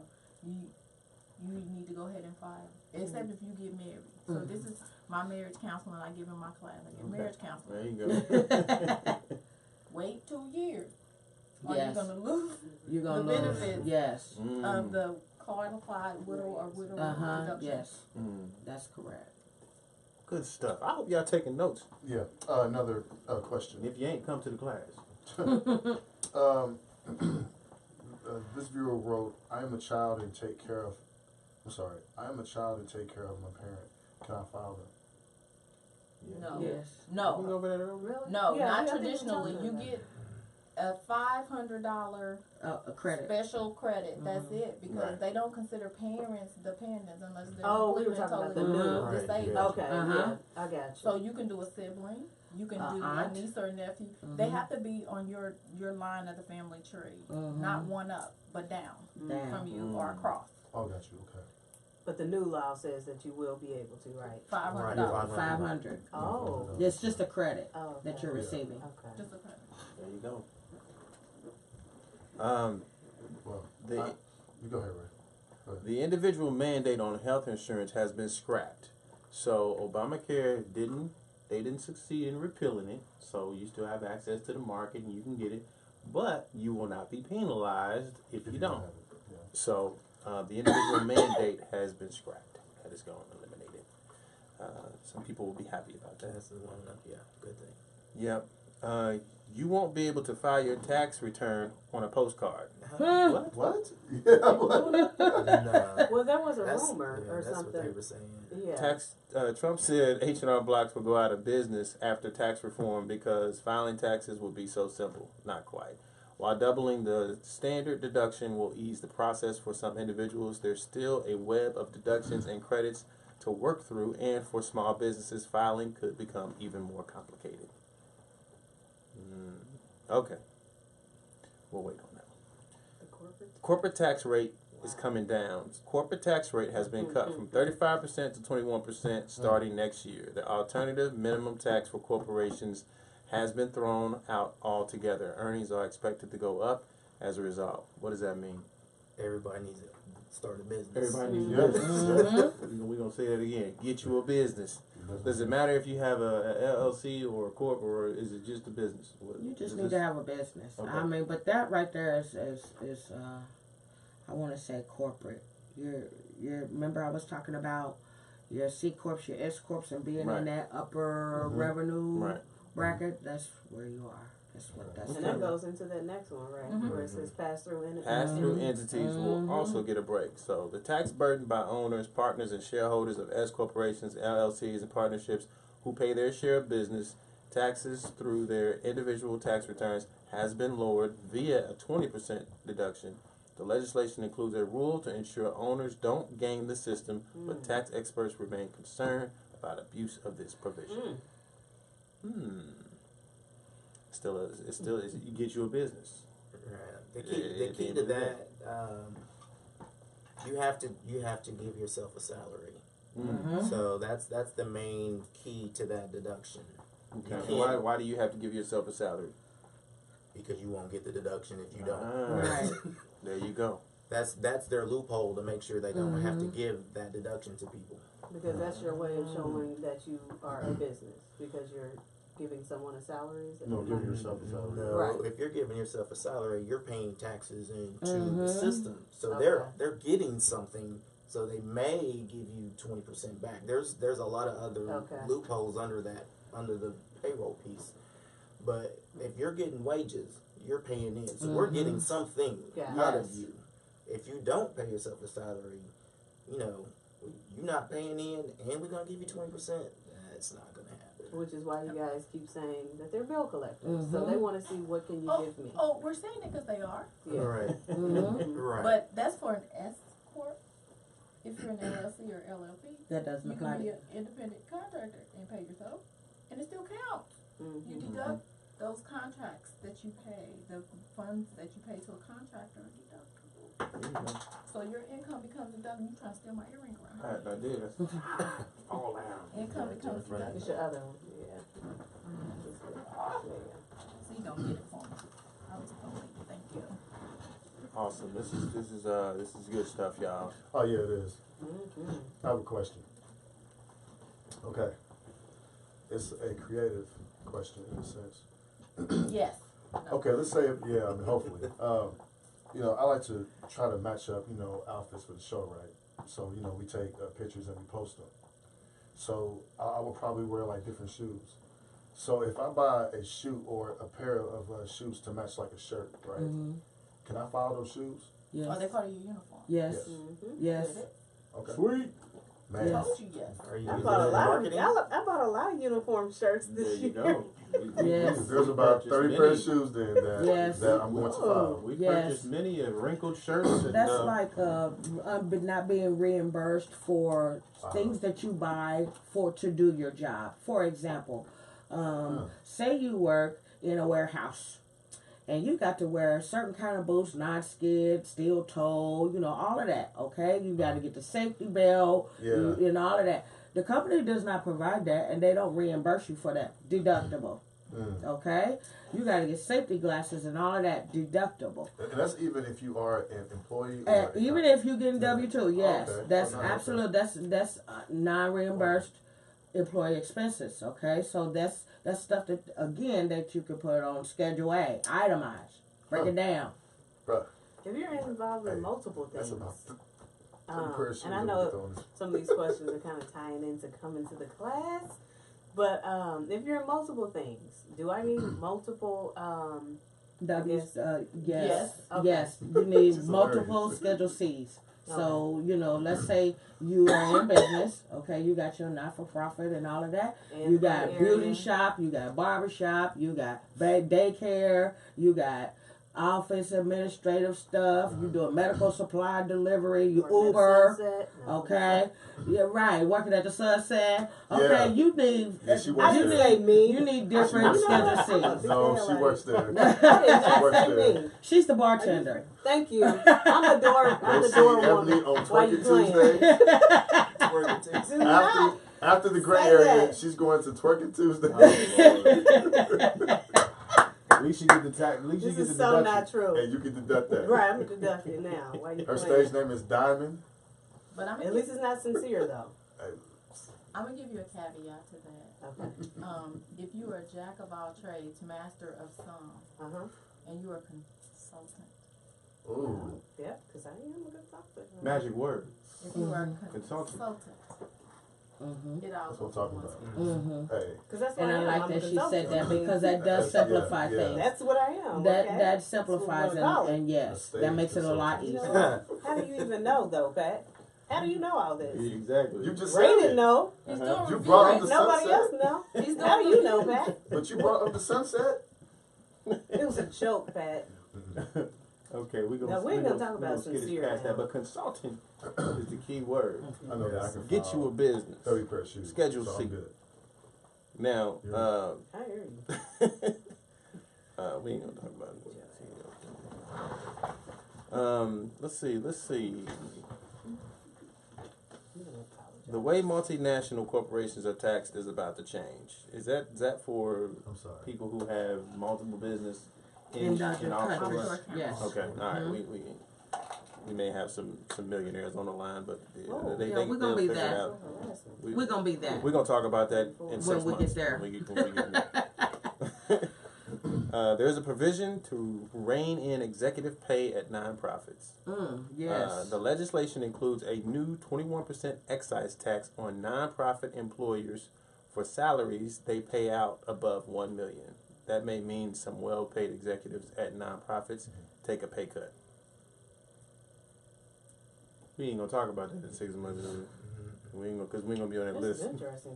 you need to go ahead and file. Except if you get married. So this is my marriage counseling. I give in my class. I give Okay. marriage counseling. There you go. Wait 2 years, or Yes. you're gonna lose You're the gonna lose. benefits Yes. of the qualified widow or widower deduction. Yes. Mm. That's correct. Good stuff. I hope y'all taking notes. Yeah, another question. If you ain't come to the class. This viewer wrote, I am a child and take care of my parent. Can I file them? No. Yes. We No. went over that earlier? Really? No, Yeah, not I think we traditionally. talked You about get a $500 A credit. special credit. That's it, because Right. they don't consider parents dependents unless they're Oh, we were completely talking and about the totally new. Right, disabled. yeah. Okay, Uh-huh. yeah, I got you. So you can do a sibling, you can do a aunt. niece or nephew. They have to be on your line of the family tree, not one up, but down Down. from you or across. Oh, got you, okay. But the new law says that you will be able to, right? $500. 500. Oh. It's just a credit Oh, that okay. you're receiving. Okay. Just a credit. There you go. Well, The you go ahead, Ray. the individual mandate on health insurance has been scrapped. So Obamacare didn't succeed in repealing it. So you still have access to the market and you can get it, but you will not be penalized if you don't. have it, yeah. So the individual mandate has been scrapped. That is gone, eliminated. Some people will be happy about that. That's the one. Yeah, good thing. Yep. You won't be able to file your tax return on a postcard. What? Yeah, what? And then, Well, there was a that's, rumor yeah, or that's something. what they were saying. Yeah. Trump said H&R Blocks will go out of business after tax reform because filing taxes will be so simple. Not quite. While doubling the standard deduction will ease the process for some individuals, there's still a web of deductions and credits to work through, and for small businesses, filing could become even more complicated. Okay. We'll wait on that. The corporate. Corporate tax rate is coming down. Corporate tax rate has been cut from 35% to 21% starting next year. The alternative minimum tax for corporations has been thrown out altogether. Earnings are expected to go up as a result. What does that mean? Everybody needs to start a business. Everybody needs Yeah. a business. We're going to say that again. Get you a business. Does it matter if you have a LLC or a corp, or is it just a business? You just Is need this- to have a business. Okay. I mean, but that right there is I want to say corporate. You're remember I was talking about your C corps, your S corps, and being Right. in that upper revenue Right. bracket. That's where you are. That's what that's. And that goes into that next one, right? Where it says pass through entities. Pass-through entities will also get a break. So the tax burden by owners, partners, and shareholders of S corporations, LLCs, and partnerships who pay their share of business taxes through their individual tax returns has been lowered via a 20% deduction. The legislation includes a rule to ensure owners don't game the system, but tax experts remain concerned about abuse of this provision. It still is. You get you a business. Right. The key to that, you have to give yourself a salary. So that's the main key to that deduction. Okay. You can't- Why do you have to give yourself a salary? because you won't get the deduction if you don't. Right. There you go. That's their loophole to make sure they don't have to give that deduction to people. Because that's your way of showing that you are a business. Because you're giving someone a salary. Is it No, not? give yourself a salary. No, Right. if you're giving yourself a salary, you're paying taxes into the system. So Okay. they're getting something. So they may give you 20% back. There's a lot of other Okay. loopholes under the payroll piece. But if you're getting wages, you're paying in. So we're getting something Yeah. out of Yes. you. If you don't pay yourself a salary, you know, you're not paying in, and we're gonna give you 20%. That's not gonna happen. Which is why you guys keep saying that they're bill collectors. So they want to see what can you give me. Oh, we're saying it because they are. Yeah. Right. Mhm. Right. But that's for an S corp. If you're an LLC or LLP, That doesn't you apply can to be you. an independent contractor and pay yourself, and it still counts. You Mhm. deduct those contracts that you pay, the funds that you pay to a contractor are deductible. There you go. So your income becomes deductible. You trying to steal my earring around? I did. That's all down. Income becomes It's deductible. your other one. Yeah. So you gonna get it for me. I was gonna leave it. Thank you. Awesome. This is good stuff, y'all. Oh yeah, it is. Mm-hmm. I have a question. Okay. It's a creative question in a sense. Yes. Okay, let's say, yeah, I mean, hopefully. You know, I like to try to match up, you know, outfits for the show, right? So, you know, we take pictures and we post them. So, I will probably wear like different shoes. So, if I buy a shoe or a pair of shoes to match like a shirt, right? Mm-hmm. Can I file those shoes? Yes. Are they part of your uniform? Yes. Yes. Mm-hmm. Yes. Okay. Sweet. Man. Yes. Told you yes. Are you I using bought it a in lot. marketing? I bought a lot of uniform shirts There this you year. go. Yes. There's about purchased 30 many- pairs of shoes then that, Yes. that I'm going to file. We Yes. purchased many wrinkled shirts. And, That's like but not being reimbursed for things that you buy for to do your job. For example, say you work in a warehouse and you got to wear a certain kind of boots, non-skid, steel toe, you know, all of that. Okay, you got to get the safety belt Yeah. and all of that. The company does not provide that, and they don't reimburse you for that. Deductible. Okay, you got to get safety glasses and all of that. Deductible. And that's even if you are an employee. Or Even if you get W-2, yes, okay. that's Oh, no, absolute. That's non-reimbursed employee expenses. Okay, so that's stuff that again that you could put on Schedule A, itemize, break it down. Bruh, If you're involved in Hey, multiple that's things, about 30 pairs of shoes and I that we know throw in this- some of these questions are kind of tying into coming to the class, but if you're in multiple things, do I need multiple? Yes. Yes. Okay. Yes. You need Just multiple hilarious. Schedule C's. So you know, let's say you are in business. Okay, you got your not-for-profit and all of that. In You the got area? beauty shop, you got barber shop, you got daycare, you got office administrative stuff, you do a medical supply delivery, you Working at Uber, Sunset? No. okay? Yeah, right, working at the Sunset. Okay, Yeah. you need Yeah, she I works didn't there. say me. you need different She Schedule works C's. No, she works there. I did not works say there. me. She's the bartender. Thank you. I'm the door. I'm Go the see door Ebony woman. on Why you Twerking playing? Tuesday. Working too. Do not. After the gray Say area, that. she's going to Twerking Tuesday. At least you get the tax. At least you This get is the so deduction. not true. And you can deduct that. Right, I'm deducting now. Why you Her playing? stage name is Diamond. But At least it's not sincere though. I'm gonna give you a caveat to that. Okay. If you are a jack of all trades, master of some, Uh-huh. and you are a consultant, Ooh. Yep, because I am a good talker. Magic word. if you are a Consultant. Mm-hmm. it That's also what I'm talking about. Mm-hmm. Hey. Because that's what And I am. like I'm a that she consultant. said that I mean, because that does That's- simplify yeah, things. That's what I am. That okay? that simplifies That's what we're gonna and yes, Stage that makes it a lot consultant. You easier. know, how do you even know though, Pat? How do you know all this? Exactly. You just Ray said didn't it. know. He's Uh-huh. doing You reviews. brought up the Nobody sunset. else know. How do you know, Pat? But you brought up the sunset. It was a joke, Pat. Okay, we're gonna Now, we ain't gonna talk we about skip sincere past now. that, but consulting is the key word. I know that I can Get you a business. 30 pair of shoes. Schedule so C. I'm good. Now, Yeah. I hear you. we ain't gonna talk about it. Let's see. The way multinational corporations are taxed is about to change. Is that for I'm sorry. people who have multiple business In in other offshore? countries, yes. Okay, all right. Mhm. We may have some millionaires on the line, but Oh, yeah, we're gonna they'll be figure that. it out. We're gonna be that. We're gonna talk about that in 6 When we months. get there. When we get there. There's a provision to rein in executive pay at nonprofits. Yes. The legislation includes a new 21% excise tax on nonprofit employers for salaries they pay out above $1 million. That may mean some well-paid executives at nonprofits take a pay cut. We ain't gonna talk about that in 6 months. We ain't gonna, cause we ain't gonna be on that This is list. interesting.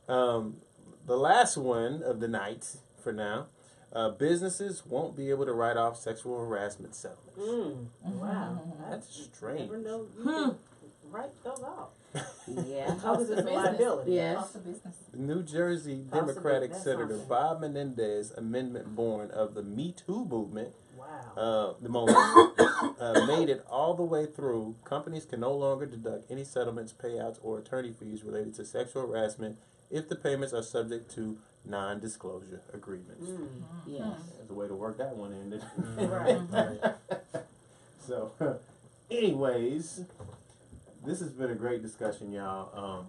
34. The last one of the night for now. Businesses won't be able to write off sexual harassment settlements. Wow. That's strange. Never know you can write those off. Yeah. Oh, this is a liability. Yes. Cost of business. New Jersey Possibly, Democratic that's Senator something. Bob Menendez amendment born of the Me Too movement, Wow. the moment, made it all the way through. Companies can no longer deduct any settlements, payouts, or attorney fees related to sexual harassment if the payments are subject to non-disclosure agreements. Yes. There's a way to work that one in. Right. So, anyways, this has been a great discussion, y'all.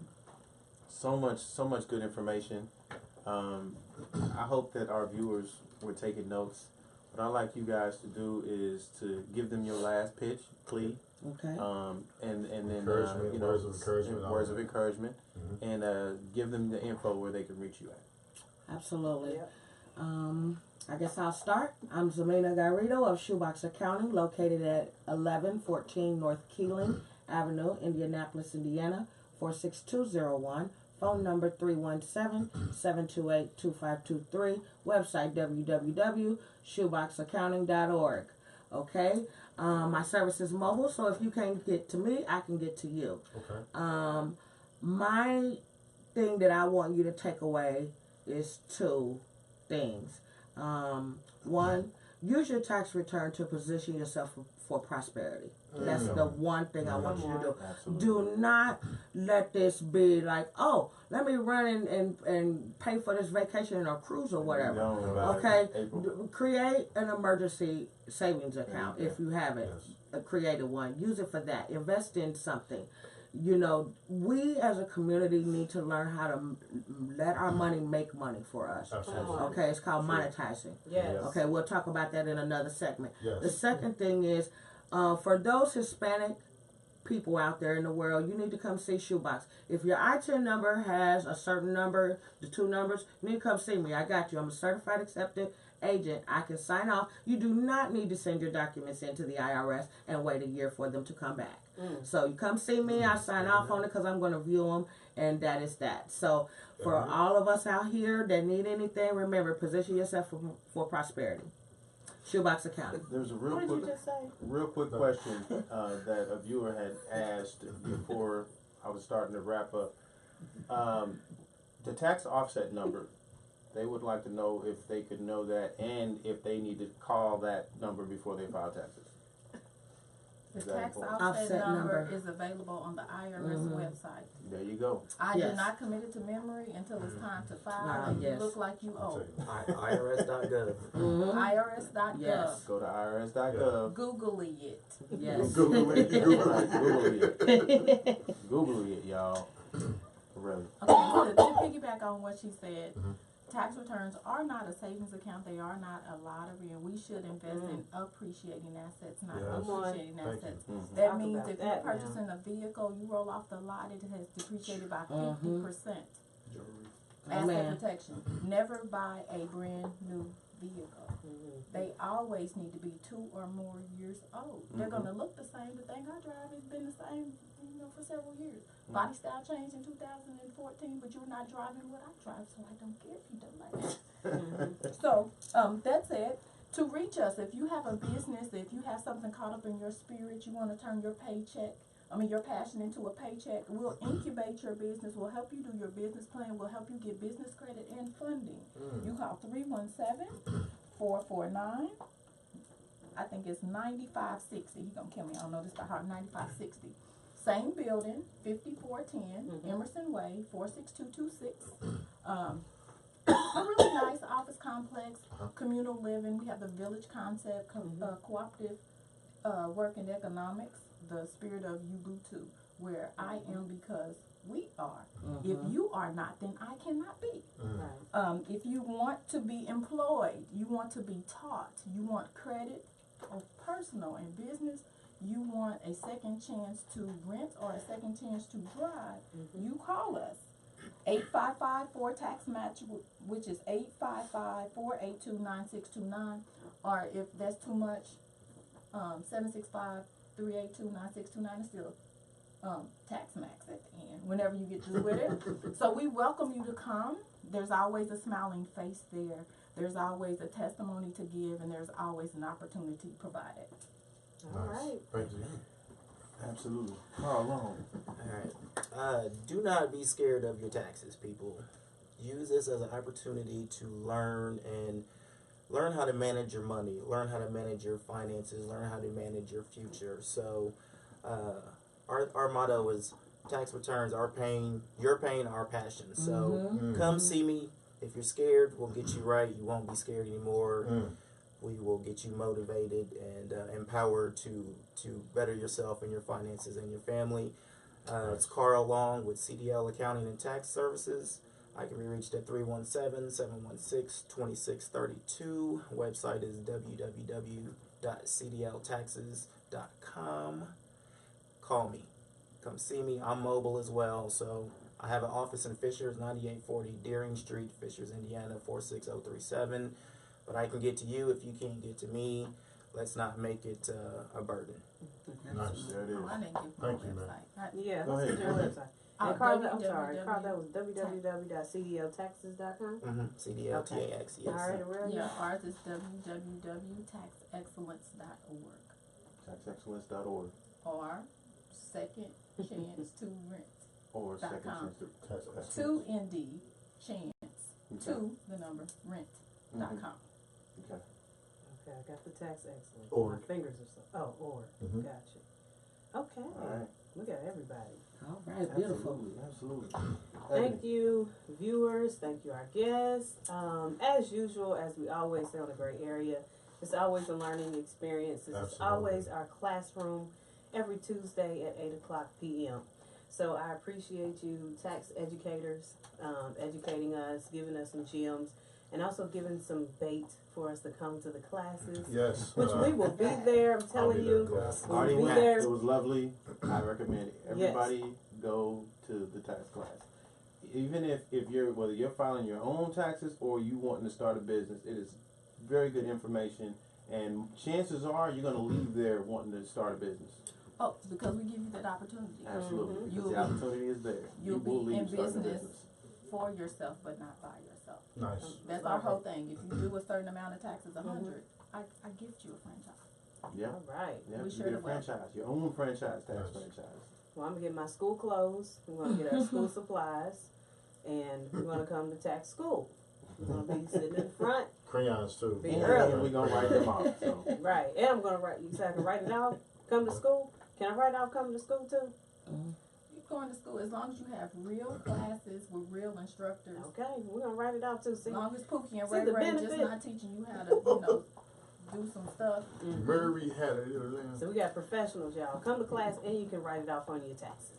So much good information. I hope that our viewers were taking notes. What I'd like you guys to do is to give them your last pitch, plea, Okay. and then Encouragement, you know, words of encouragement, all words that. of encouragement, Mhm. and give them the info where they can reach you at. Absolutely. Yep. I guess I'll start. I'm Zamina Garrido of Shoebox Accounting, located at 1114 North Keeling Avenue, Indianapolis, Indiana, 46201. Phone number 317-728-2523. Website www.shoeboxaccounting.org. Okay? My service is mobile, so if you can't get to me, I can get to you. Okay. My thing that I want you to take away is two things. One, use your tax return to position yourself for prosperity. That's the one thing I want you to do. Absolutely. Do not let this be like, oh, let me run and pay for this vacation or cruise or whatever. Don't about it. Okay, April. create an emergency savings account There you if you haven't Yes. created one. Use it for that. Invest in something. You know, we as a community need to learn how to let our money make money for us. Absolutely. Okay, it's called monetizing. Yes. Okay, we'll talk about that in another segment. Yes. The second thing is, for those Hispanic people out there in the world, you need to come see Shoebox. If your ITIN number has a certain number, the two numbers, you need to come see me. I got you. I'm a certified accepted agent. I can sign off. You do not need to send your documents into the IRS and wait a year for them to come back. So you come see me. I sign off on it because I'm going to view them, and that is that. So for all of us out here that need anything, remember, position yourself for prosperity. Shoebox Accounting. There's a What did you just say? real quick question that a viewer had asked before I was starting to wrap up. The tax offset number, they would like to know if they could know that and if they need to call that number before they file taxes. The Is that tax important? offset Offset number number. is available on the IRS website. There you go. I Yes. do not commit it to memory until it's time to file Ah, and yes. you look like you owe. IRS.gov. IRS.gov. Yes. Go to irs.gov. Googly it. Yes. Google it. Google it. Google it. Google it, y'all. Really. Okay, to piggyback on what she said, tax returns are not a savings account. They are not a lottery, and we should invest in appreciating assets, not Yes. appreciating Thank you. assets. Mhm. That Talk means about if that you're now. purchasing a vehicle, you roll off the lot, it has depreciated by 50%. Asset Amen. protection. Never buy a brand new vehicle. They always need to be 2 or more years old. They're gonna look the same. The thing I drive has been the same, for several years. Body style changed in 2014, but you're not driving what I drive, so I don't care if you don't like it. So, that said, to reach us, if you have a business, if you have something caught up in your spirit, you want to turn your passion into a paycheck, we'll incubate your business, we'll help you do your business plan, we'll help you get business credit and funding. You call 317-449, I think it's 9560. He's going to kill me, I don't know this by heart, 9560. Same building, 5410 Emerson Way, 46226. A really nice office complex, communal living. We have the village concept, cooperative work and economics, the spirit of Ubuntu, where I am because we are. If you are not, then I cannot be. If you want to be employed, you want to be taught, you want credit, both personal and business, you want a second chance to rent or a second chance to drive, you call us. 855-4-TAX-MATCH, which is 855-482-9629, or if that's too much, 382-9629 is still tax max at the end whenever you get through with it. So we welcome you to come. There's always a smiling face there. There's always a testimony to give, and there's always an opportunity provided. All Nice. right. Thank you. Absolutely. Carl Long. Alright. Do not be scared of your taxes, people. Use this as an opportunity to learn how to manage your money, learn how to manage your finances, learn how to manage your future. So, our motto is tax returns, our pain, your pain, our passion. So, come see me. If you're scared, we'll get you right. You won't be scared anymore. We will get you motivated and empowered to better yourself and your finances and your family. It's Carl Long with CDL Accounting and Tax Services. I can be reached at 317-716-2632. Website is www.cdltaxes.com. Call me. Come see me. I'm mobile as well, so I have an office in Fishers, 9840 Deering Street, Fishers, Indiana, 46037. But I can get to you if you can't get to me. Let's not make it a burden. Nice. There it is. Oh, I didn't give my Thank you, man. website. Yeah, Go let's ahead. get your website. Oh, And Carl, I'm sorry. www. Carl, that was www.cdltaxes.com? CDLTAX, yes. All right, Aurelia? Yeah, ours is www.taxexcellence.org TaxExcellence.org or second chance to rent. or second .com. chance to Tax excellence. 2ND chance Okay. to the number rent.com. Okay. Okay, I got the tax excellence. Org. My fingers are so. Oh, org. Mhm. Gotcha. Okay. All right. Look at everybody. All right, beautiful. Absolutely. Thank you, viewers. Thank you, our guests. As usual, as we always say on the Gray Area, it's always a learning experience. This is Absolutely. always our classroom every Tuesday at 8:00 p.m. So I appreciate you, tax educators, educating us, giving us some gems, and also giving some bait for us to come to the classes. Yes. Which we will be there, I'm I'll telling be you. there, yes. We'll Already be went. there. It was lovely. I recommend it. Everybody go to the tax class. Even if you're whether you're filing your own taxes or you wanting to start a business, it is very good information, and chances are you're going to leave there wanting to start a business. Oh, because we give you that opportunity. Absolutely, Mhm. because You'll the opportunity is there. you'll You will be leave in starting a business. business. For yourself, but not by yourself. Nice. That's our whole thing. If you do a certain amount of taxes, 100, I gift you a franchise. Yeah. All right. Yeah, We you sure get a will. franchise, your own franchise, tax Nice. franchise. Well, I'm gonna get my school clothes. We're gonna get our school supplies, and we're gonna come to tax school. We're gonna be sitting in front, Crayons too. Be And early. we're gonna write them off. So right? And I'm gonna write. You said I can write it out. Come to school. Can I write out coming to school too? You're going to school as long as you have real classes with real instructors. Okay, we're gonna write it out too. See, As long as Pookie and See Ray the Ray just benefit. not teaching you how to, do some stuff. Murray had it. You know what I'm so saying? we got professionals, y'all. Come to class and you can write it off on your taxes.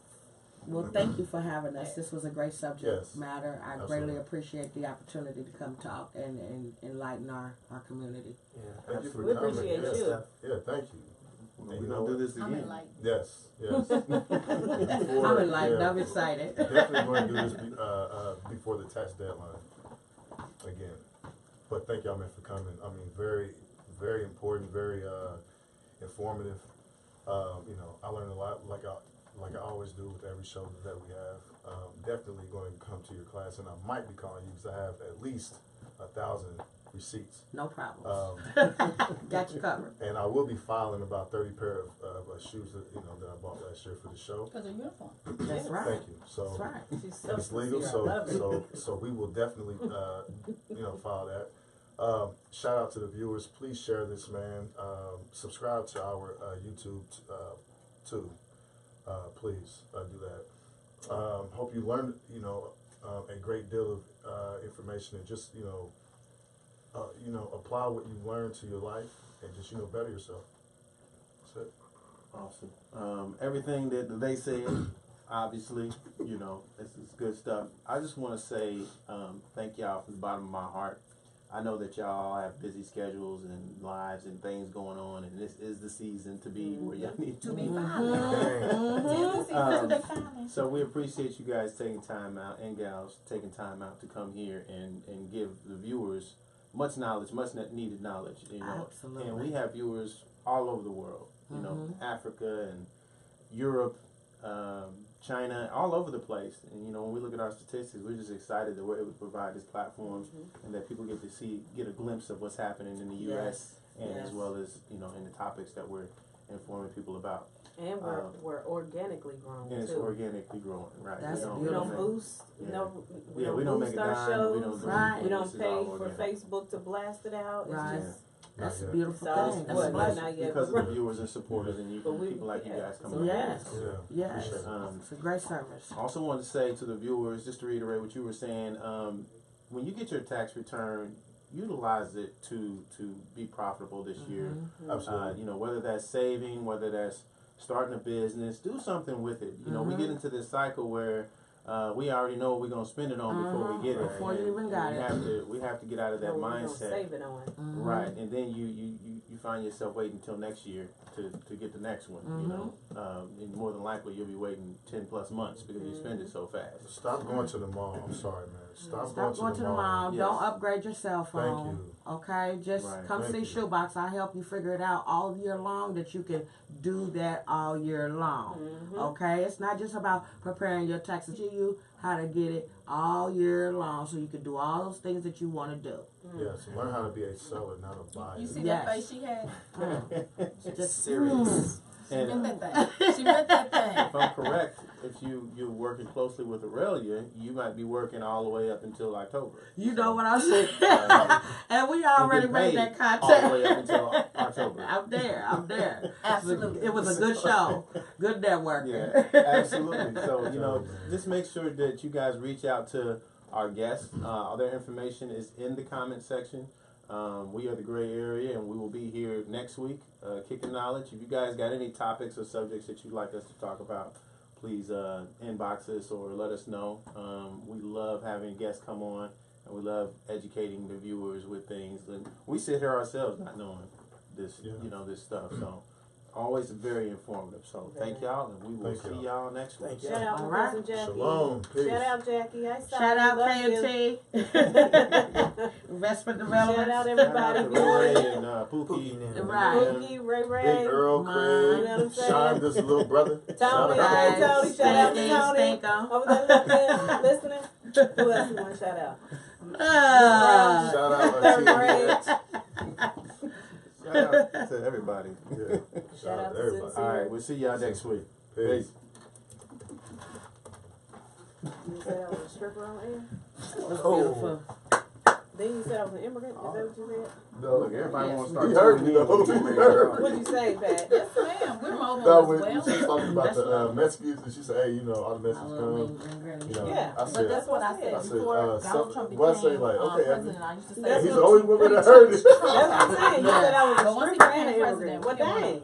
Well, thank you for having us. This was a great subject Yes. matter. I Absolutely. greatly appreciate the opportunity to come talk and enlighten our community. Yeah, Thank you for We coming. appreciate yes. you. Yeah, thank you. we're gonna do this I'm again. enlightened. Yes, yes. Before, I'm enlightened. yeah, I'm excited. definitely going to do this before the tax deadline again. But thank y'all, man, for coming. I mean, very, very important, very informative. You know, I learned a lot, like I always do with every show that we have. Definitely going to come to your class, and I might be calling you because I have at least 1,000 receipts. No problem. Um, Got you covered. and I will be filing about 30 pair of shoes that that I bought last year for the show. Because of uniform. That's right. Thank you. So That's right. She's so it's legal, sincere. I love it. so we will definitely file that. Shout out to the viewers. Please share this, man. Subscribe to our YouTube too. Please do that. Hope you learned a great deal of information, and just apply what you learned to your life, and just better yourself. That's it. Awesome. Everything that they said, obviously, this is good stuff. I just want to say thank y'all from the bottom of my heart. I know that y'all have busy schedules and lives and things going on, and this is the season to be where y'all need to To be be. filing. So we appreciate you guys taking time out, and gals taking time out to come here and give the viewers much knowledge, much needed knowledge. Absolutely. And we have viewers all over the world. you know, Africa and Europe, China, all over the place. And, you know, when we look at our statistics, we're just excited that we're able to provide this platform and that people get to get a glimpse of what's happening in the U.S. and Yes. as well as, you know, in the topics that we're informing people about. And we're organically grown And it's too. organically growing, right? That's We don't beautiful. boost. Yeah. No, we Yeah, don't we don't boost make a our dime. shows. We don't do Right. anything. We don't This is pay all for organic. Facebook to blast it out. Right. It's just That's a Yeah. beautiful So, thing. That's what, a not blessing. now yet. Because of the viewers and supporters and you, But we- people like you yeah. guys coming So on. Yes. Yeah. Yes. Appreciate it. It's a great service. I also wanted to say to the viewers, just to reiterate what you were saying, when you get your tax return, utilize it to be profitable this year. Absolutely. You know, whether that's saving, whether that's starting a business, do something with it. You know, we get into this cycle where we already know what we're gonna spend it on before we get it. Before you And- even and got we have to get out of that what we're gonna mindset. save it on. Right, and then you find yourself waiting until next year to get the next one. You know, and more than likely you'll be waiting 10+ months because you spend it so fast. Stop going to the mall. I'm sorry, man. Stop Stop going to the mall. Yes. Don't upgrade your cell phone. Thank you. Okay, just Right. come Thank see you. Shoebox. I'll help you figure it out all year long that you can do that all year long. Okay, it's not just about preparing your taxes. Teach you how to get it all year long so you can do all those things that you want to do. Yes, learn how to be a seller, not a buyer. You see Yes. that face she had? Just Serious. She And meant that thing. She meant that thing. if I'm correct, if you're working closely with Aurelia, you might be working all the way up until October. You know what I'm saying? And we And already get made paid that all the way up contact. until October. I'm there. Absolutely. It was a good show. Good networking. Yeah, absolutely. So, you know, just make sure that you guys reach out to our guests. All their information is in the comment section. We are the Gray Area, and we will be here next week, kicking knowledge. If you guys got any topics or subjects that you'd like us to talk about, please inbox us or let us know. We love having guests come on, and we love educating the viewers with things. And we sit here ourselves not knowing this, you know, this stuff. So always very informative. So thank y'all, and we will Thank see y'all. y'all next week. Thank you. Shout out All to right. cousin Jackie. Shalom. Peace. Shout out Jackie. I saw Shout you. out Love you. KMT. Investment Development. Shout out Shout everybody. out to Ray and Pookie. Pookie and Right. Pookie, Ray Big Ray. Earl, Mine. Craig, You know what I'm saying? Shine, this little brother. Tony, Shout okay, out. Tony. Shout out to Stinky, Tony. Stinko. Over there listening. Who else you want to shout out? Shout out Third to grade. TVX. Shout out to everybody. Yeah. Shout out to everybody. All right, we'll see y'all next week. Peace. You said I was a stripper on air? It was beautiful. Then you said I was an immigrant? Is that what you said? No, Look, everybody Yes. wants to start we heard you tuning in. though. We heard. What'd you say, Pat? Yes, ma'am. We're mobile No, as when well. she was talking about That's the love. Mexicans, and she said, "Hey, you know, all the I Mexicans love come." Mean Green. You know, Yeah. I But said, that's what I said I said, before Donald some- Trump well, I became say, like, okay, president. I used to say That's he's what the only you woman preach. that heard it. That's what I'm saying. You said I was But a once he stripper and became an president, immigrant. Well, we wanna- dang.